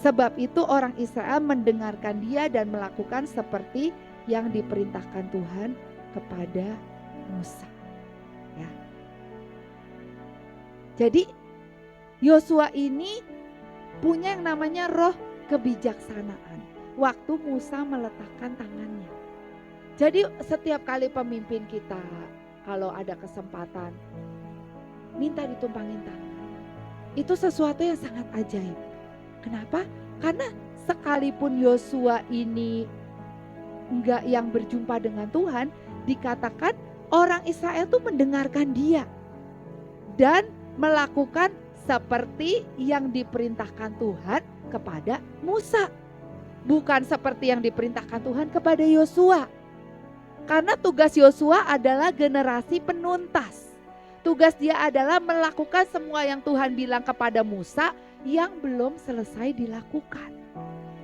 Sebab itu orang Israel mendengarkan dia dan melakukan seperti yang diperintahkan Tuhan kepada Musa. Ya. Jadi Yosua ini punya yang namanya roh kebijaksanaan waktu Musa meletakkan tangannya. Jadi setiap kali pemimpin kita kalau ada kesempatan minta ditumpangin tangan, itu sesuatu yang sangat ajaib. Kenapa? Karena sekalipun Yosua ini enggak yang berjumpa dengan Tuhan, dikatakan orang Israel tuh mendengarkan dia dan melakukan seperti yang diperintahkan Tuhan kepada Musa. Bukan seperti yang diperintahkan Tuhan kepada Yosua. Karena tugas Yosua adalah generasi penuntas. Tugas dia adalah melakukan semua yang Tuhan bilang kepada Musa yang belum selesai dilakukan.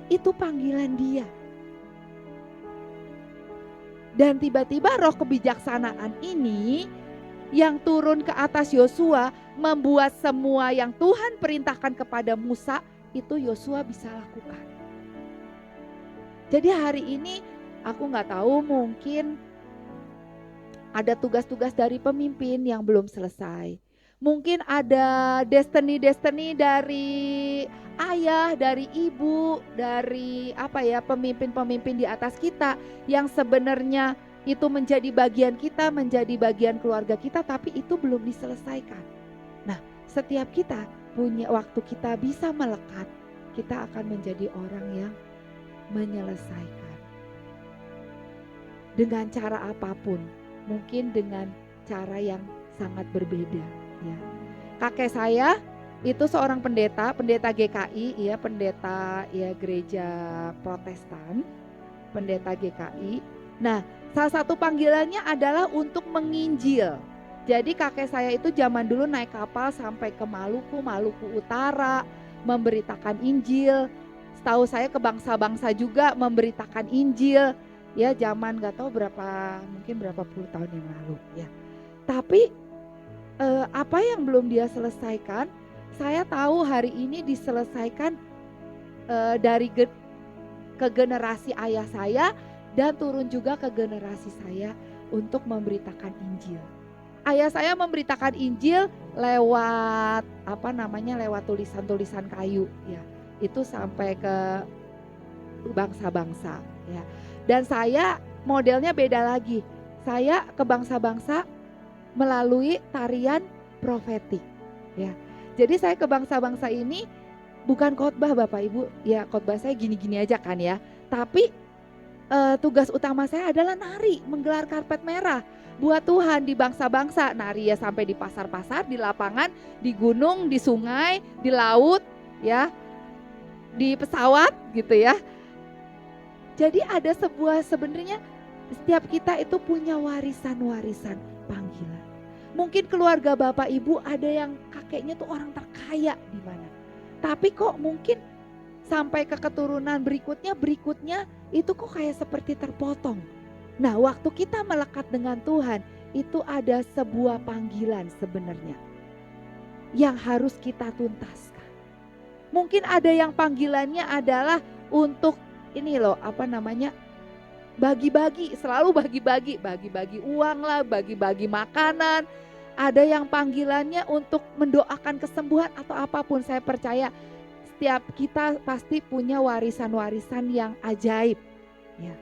Itu panggilan dia. Dan tiba-tiba roh kebijaksanaan ini yang turun ke atas Yosua membuat semua yang Tuhan perintahkan kepada Musa itu Yosua bisa lakukan. Jadi hari ini aku nggak tahu, mungkin ada tugas-tugas dari pemimpin yang belum selesai. Mungkin ada destiny dari ayah, dari ibu, dari pemimpin-pemimpin di atas kita yang sebenarnya itu menjadi bagian kita, menjadi bagian keluarga kita, tapi itu belum diselesaikan. Nah, setiap kita punya waktu kita bisa melekat, kita akan menjadi orang yang menyelesaikan. Dengan cara apapun, mungkin dengan cara yang sangat berbeda. Ya. Kakek saya itu seorang pendeta GKI, ya, pendeta ya gereja Protestan, pendeta GKI. Nah, salah satu panggilannya adalah untuk menginjil. Jadi kakek saya itu zaman dulu naik kapal sampai ke Maluku Utara, memberitakan Injil. Setahu saya ke bangsa-bangsa juga memberitakan Injil. Ya zaman gak tahu mungkin berapa puluh tahun yang lalu ya. Tapi apa yang belum dia selesaikan, saya tahu hari ini diselesaikan dari ke generasi ayah saya dan turun juga ke generasi saya untuk memberitakan Injil. Ayah saya memberitakan Injil lewat lewat tulisan-tulisan kayu ya. Itu sampai ke bangsa-bangsa ya. Dan saya modelnya beda lagi. Saya ke bangsa-bangsa melalui tarian profetik ya. Jadi saya ke bangsa-bangsa ini bukan khotbah Bapak Ibu, ya khotbah saya gini-gini aja kan ya. Tapi tugas utama saya adalah nari, menggelar karpet merah buat Tuhan di bangsa-bangsa. Nari ya sampai di pasar-pasar, di lapangan, di gunung, di sungai, di laut ya, di pesawat gitu ya. Jadi ada sebenarnya setiap kita itu punya warisan-warisan panggilan. Mungkin keluarga Bapak Ibu ada yang kakeknya tuh orang terkaya di mana. Tapi kok mungkin sampai ke keturunan berikutnya itu kok kayak seperti terpotong. Nah, waktu kita melekat dengan Tuhan, itu ada sebuah panggilan sebenarnya yang harus kita tuntaskan. Mungkin ada yang panggilannya adalah untuk bagi-bagi, selalu bagi-bagi uang lah, bagi-bagi makanan. Ada yang panggilannya untuk mendoakan kesembuhan atau apapun. Saya percaya setiap kita pasti punya warisan-warisan yang ajaib ya.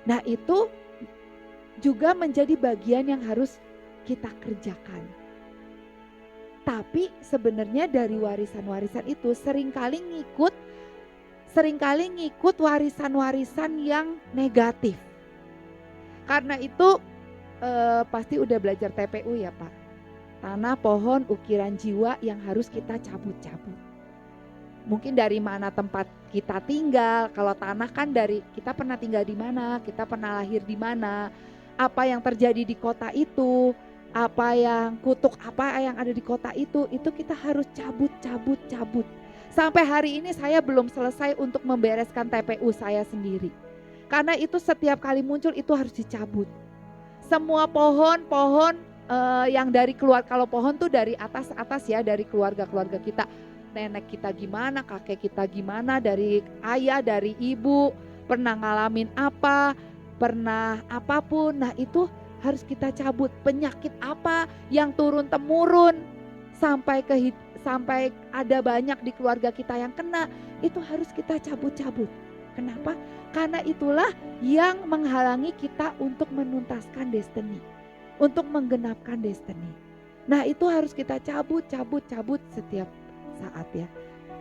Nah, itu juga menjadi bagian yang harus kita kerjakan. Tapi sebenarnya dari warisan-warisan itu seringkali ngikut warisan-warisan yang negatif. Karena itu pasti udah belajar TPU ya Pak. Tanah, pohon, ukiran jiwa yang harus kita cabut-cabut. Mungkin dari mana tempat kita tinggal. Kalau tanah kan dari kita pernah tinggal di mana, kita pernah lahir di mana, apa yang terjadi di kota itu, apa yang ada di kota itu kita harus cabut. Sampai hari ini saya belum selesai untuk membereskan TPU saya sendiri. Karena itu setiap kali muncul itu harus dicabut. Semua pohon-pohon yang dari kalau pohon tuh dari atas ya, dari keluarga-keluarga kita. Nenek kita gimana, kakek kita gimana, dari ayah, dari ibu, pernah ngalamin apa, pernah apapun. Nah itu harus kita cabut. Penyakit apa yang turun-temurun sampai ada banyak di keluarga kita yang kena, itu harus kita cabut-cabut. Kenapa? Karena itulah yang menghalangi kita untuk menuntaskan destiny, untuk menggenapkan destiny. Nah itu harus kita cabut setiap saat ya.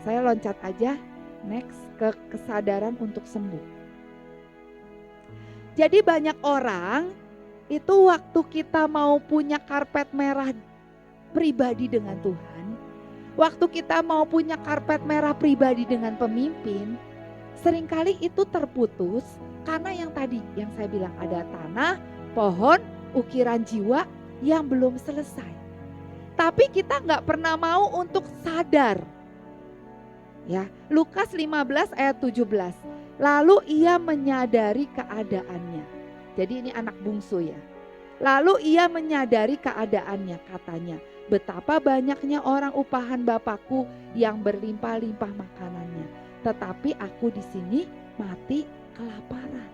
Saya loncat aja next ke kesadaran untuk sembuh. Jadi banyak orang itu waktu kita mau punya karpet merah pribadi dengan Tuhan, waktu kita mau punya karpet merah pribadi dengan pemimpin, seringkali itu terputus karena yang tadi yang saya bilang, ada tanah, pohon, ukiran jiwa yang belum selesai. Tapi kita nggak pernah mau untuk sadar. Ya, Lukas 15 ayat 17. Lalu ia menyadari keadaannya. Jadi ini anak bungsu ya. Lalu ia menyadari keadaannya, katanya, betapa banyaknya orang upahan Bapakku yang berlimpah-limpah makanannya, tetapi aku di sini mati kelaparan.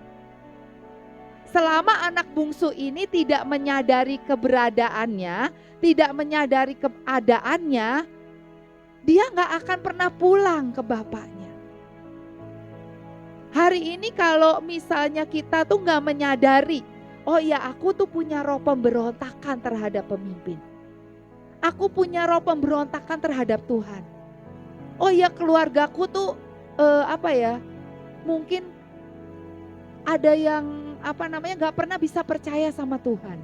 Selama anak bungsu ini tidak menyadari keberadaannya, tidak menyadari keadaannya, dia nggak akan pernah pulang ke bapaknya. Hari ini kalau misalnya kita tuh nggak menyadari, oh ya aku tuh punya roh pemberontakan terhadap pemimpin. Aku punya roh pemberontakan terhadap Tuhan. Oh ya keluargaku tuh mungkin ada yang gak pernah bisa percaya sama Tuhan.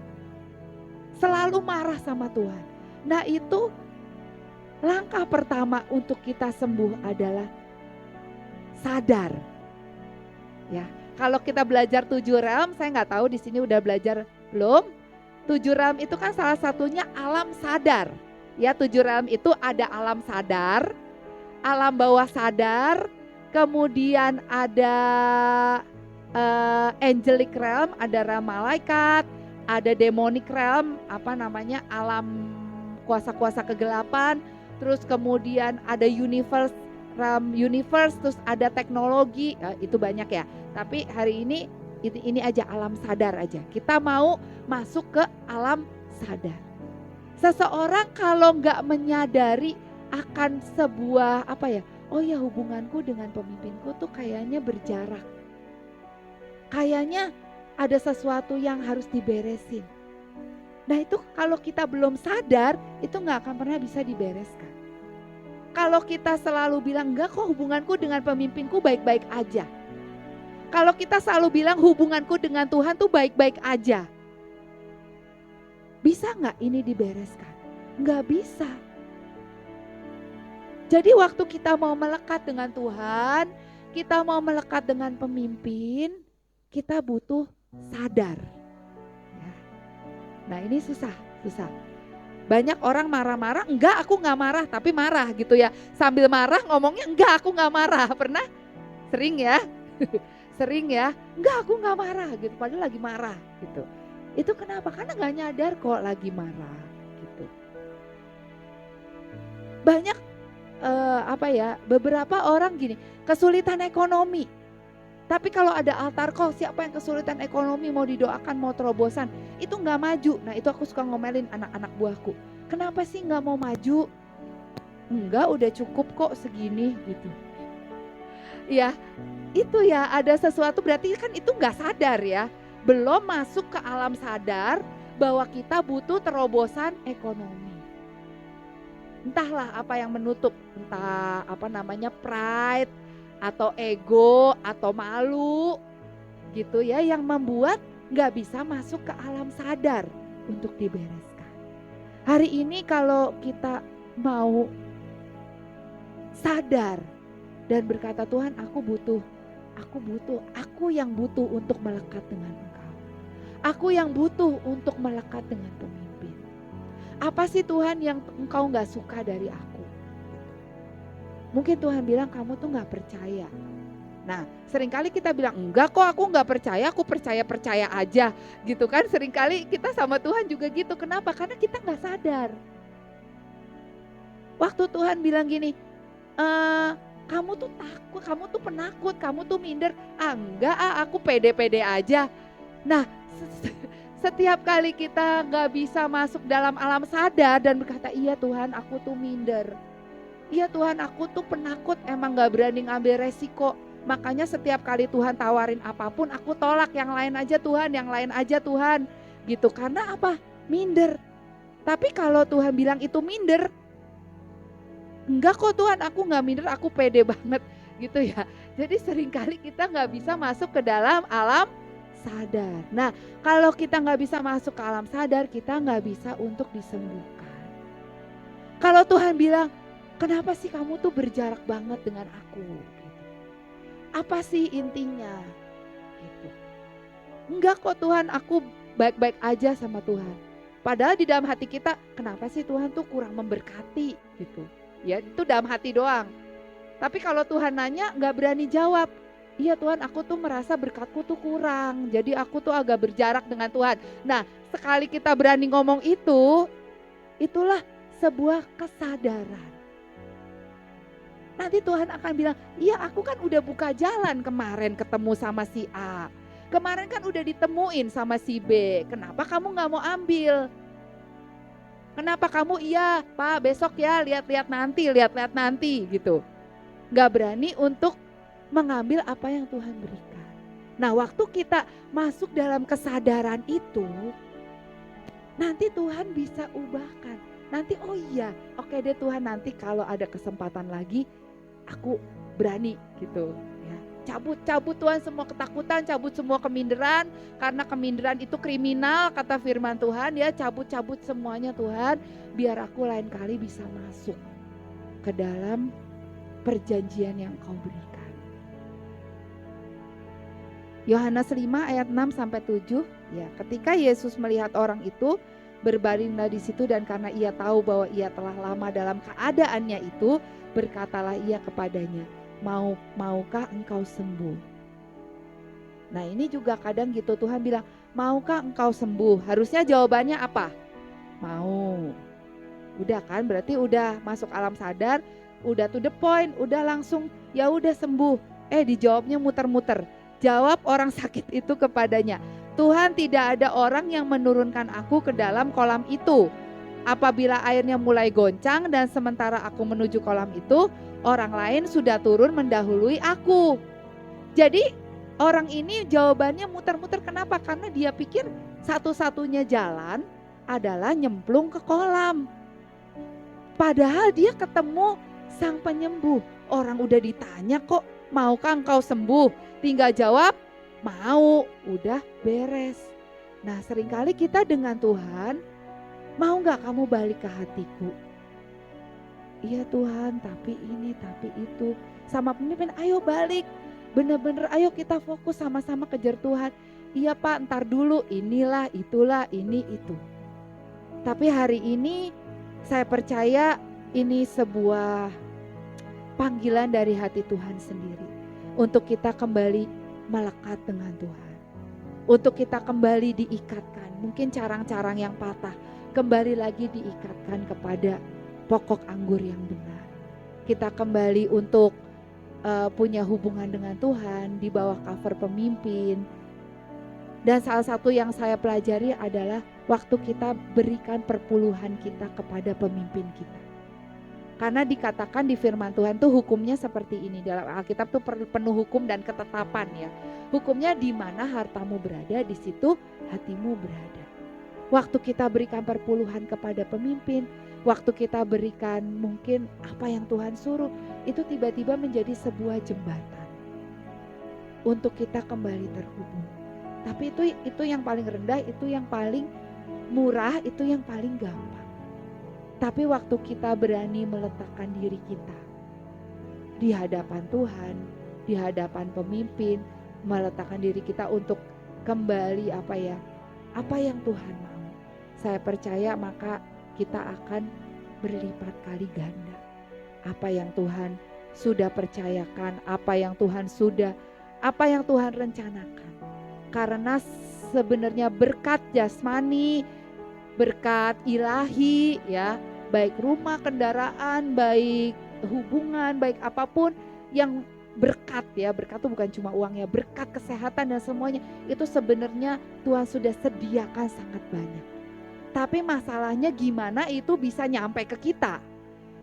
Selalu marah sama Tuhan. Nah itu langkah pertama untuk kita sembuh adalah sadar. Ya, kalau kita belajar 7 realm, saya nggak tahu di sini udah belajar belum. 7 realm itu kan salah satunya alam sadar. Ya, 7 realm itu ada alam sadar, alam bawah sadar, kemudian ada angelic realm, ada realm malaikat, ada demonic realm, alam kuasa-kuasa kegelapan, terus kemudian ada realm universe, terus ada teknologi, itu banyak ya. Tapi hari ini aja alam sadar aja. Kita mau masuk ke alam sadar. Seseorang kalau nggak menyadari akan sebuah oh ya hubunganku dengan pemimpinku tuh kayaknya berjarak. Kayaknya ada sesuatu yang harus diberesin. Nah itu kalau kita belum sadar, itu gak akan pernah bisa dibereskan. Kalau kita selalu bilang, enggak kok hubunganku dengan pemimpinku baik-baik aja. Kalau kita selalu bilang hubunganku dengan Tuhan tuh baik-baik aja. Bisa gak ini dibereskan? Gak bisa. Jadi waktu kita mau melekat dengan Tuhan, kita mau melekat dengan pemimpin, kita butuh sadar. Ya. Nah ini susah. Banyak orang marah-marah, enggak aku gak marah, tapi marah gitu ya. Sambil marah ngomongnya enggak aku gak marah. Pernah? Sering ya? Sering ya? Enggak aku gak marah gitu, padahal lagi marah gitu. Itu kenapa? Karena gak nyadar kok lagi marah gitu. Banyak beberapa orang gini, kesulitan ekonomi. Tapi kalau ada altar call, siapa yang kesulitan ekonomi mau didoakan, mau terobosan, itu gak maju. Nah itu aku suka ngomelin anak-anak buahku. Kenapa sih gak mau maju? Enggak, udah cukup kok segini gitu. Ya, itu ya ada sesuatu, berarti kan itu gak sadar ya. Belum masuk ke alam sadar bahwa kita butuh terobosan ekonomi. Entahlah apa yang menutup, entah pride, atau ego, atau malu gitu ya, yang membuat gak bisa masuk ke alam sadar untuk dibereskan. Hari ini kalau kita mau sadar dan berkata, Tuhan aku yang butuh untuk melekat dengan Engkau. Aku yang butuh untuk melekat dengan pemimpin. Apa sih Tuhan yang Engkau gak suka dari aku? Mungkin Tuhan bilang kamu tuh gak percaya. Nah, seringkali kita bilang, enggak kok aku enggak percaya, aku percaya-percaya aja. Gitu kan, seringkali kita sama Tuhan juga gitu. Kenapa? Karena kita enggak sadar. Waktu Tuhan bilang gini, kamu tuh takut, kamu tuh penakut, kamu tuh minder. Enggak aku pede-pede aja. Nah, setiap kali kita enggak bisa masuk dalam alam sadar dan berkata, iya Tuhan aku tuh minder. Iya Tuhan aku tuh penakut, emang enggak berani ngambil resiko. Makanya setiap kali Tuhan tawarin apapun aku tolak, yang lain aja Tuhan, yang lain aja Tuhan. Gitu, karena apa? Minder. Tapi kalau Tuhan bilang itu minder, enggak kok Tuhan aku enggak minder, aku pede banget gitu ya. Jadi seringkali kita enggak bisa masuk ke dalam alam sadar. Nah kalau kita enggak bisa masuk ke alam sadar, kita enggak bisa untuk disembuhkan. Kalau Tuhan bilang, kenapa sih kamu tuh berjarak banget dengan aku? Apa sih intinya? Gitu. Enggak kok Tuhan, aku baik-baik aja sama Tuhan. Padahal di dalam hati kita, kenapa sih Tuhan tuh kurang memberkati gitu. Ya itu dalam hati doang. Tapi kalau Tuhan nanya nggak berani jawab. Iya Tuhan aku tuh merasa berkatku tuh kurang. Jadi aku tuh agak berjarak dengan Tuhan. Nah sekali kita berani ngomong itu, itulah sebuah kesadaran. Nanti Tuhan akan bilang, iya aku kan udah buka jalan kemarin ketemu sama si A. Kemarin kan udah ditemuin sama si B. Kenapa kamu gak mau ambil? Kenapa kamu iya Pak besok ya lihat-lihat nanti gitu. Gak berani untuk mengambil apa yang Tuhan berikan. Nah waktu kita masuk dalam kesadaran itu, nanti Tuhan bisa ubahkan. Nanti oh iya oke deh Tuhan nanti kalau ada kesempatan lagi aku berani gitu ya. Cabut Tuhan semua ketakutan, cabut semua keminderan, karena keminderan itu kriminal kata firman Tuhan ya, cabut semuanya Tuhan, biar aku lain kali bisa masuk ke dalam perjanjian yang Kau berikan. Yohanes 5 ayat 6 sampai 7 ya, ketika Yesus melihat orang itu berbaringlah di situ dan karena ia tahu bahwa ia telah lama dalam keadaannya itu, berkatalah ia kepadanya, maukah engkau sembuh? Nah ini juga kadang gitu Tuhan bilang, maukah engkau sembuh? Harusnya jawabannya apa? Mau. Udah kan, berarti udah masuk alam sadar, udah to the point, udah langsung ya udah sembuh. Dijawabnya muter-muter. Jawab orang sakit itu kepadanya, Tuhan tidak ada orang yang menurunkan aku ke dalam kolam itu. Apabila airnya mulai goncang dan sementara aku menuju kolam itu, orang lain sudah turun mendahului aku. Jadi orang ini jawabannya muter-muter, kenapa? Karena dia pikir satu-satunya jalan adalah nyemplung ke kolam. Padahal dia ketemu sang penyembuh. Orang udah ditanya kok, maukah engkau sembuh? Tinggal jawab, mau, udah beres. Nah seringkali kita dengan Tuhan, mau gak kamu balik ke hatiku? Iya Tuhan, tapi ini, tapi itu. Sama pemimpin, ayo balik. Bener-bener ayo kita fokus sama-sama kejar Tuhan. Iya Pak, ntar dulu, inilah, itulah, ini, itu. Tapi hari ini saya percaya ini sebuah panggilan dari hati Tuhan sendiri. Untuk kita kembali melekat dengan Tuhan. Untuk kita kembali diikatkan. Mungkin carang-carang yang patah kembali lagi diikatkan kepada pokok anggur yang benar. Kita kembali untuk punya hubungan dengan Tuhan di bawah cover pemimpin. Dan salah satu yang saya pelajari adalah waktu kita berikan perpuluhan kita kepada pemimpin kita. Karena dikatakan di firman Tuhan tuh hukumnya seperti ini. Dalam Alkitab tuh penuh hukum dan ketetapan ya. Hukumnya di mana hartamu berada, di situ hatimu berada. Waktu kita berikan perpuluhan kepada pemimpin, waktu kita berikan mungkin apa yang Tuhan suruh, itu tiba-tiba menjadi sebuah jembatan untuk kita kembali terhubung. Tapi itu yang paling rendah, itu yang paling murah, itu yang paling gampang. Tapi waktu kita berani meletakkan diri kita di hadapan Tuhan, di hadapan pemimpin, meletakkan diri kita untuk kembali apa yang Tuhan mau. Saya percaya maka kita akan berlipat kali ganda. Apa yang Tuhan sudah percayakan, apa yang Tuhan rencanakan. Karena sebenarnya berkat jasmani, berkat ilahi ya, baik rumah, kendaraan, baik hubungan, baik apapun yang berkat ya, berkat itu bukan cuma uang ya, berkat kesehatan dan semuanya itu sebenarnya Tuhan sudah sediakan sangat banyak. Tapi masalahnya gimana itu bisa nyampe ke kita?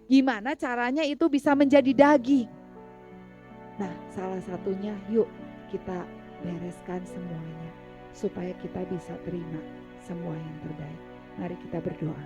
Gimana caranya itu bisa menjadi daging? Nah, salah satunya yuk kita bereskan semuanya supaya kita bisa terima semua yang terbaik. Mari kita berdoa.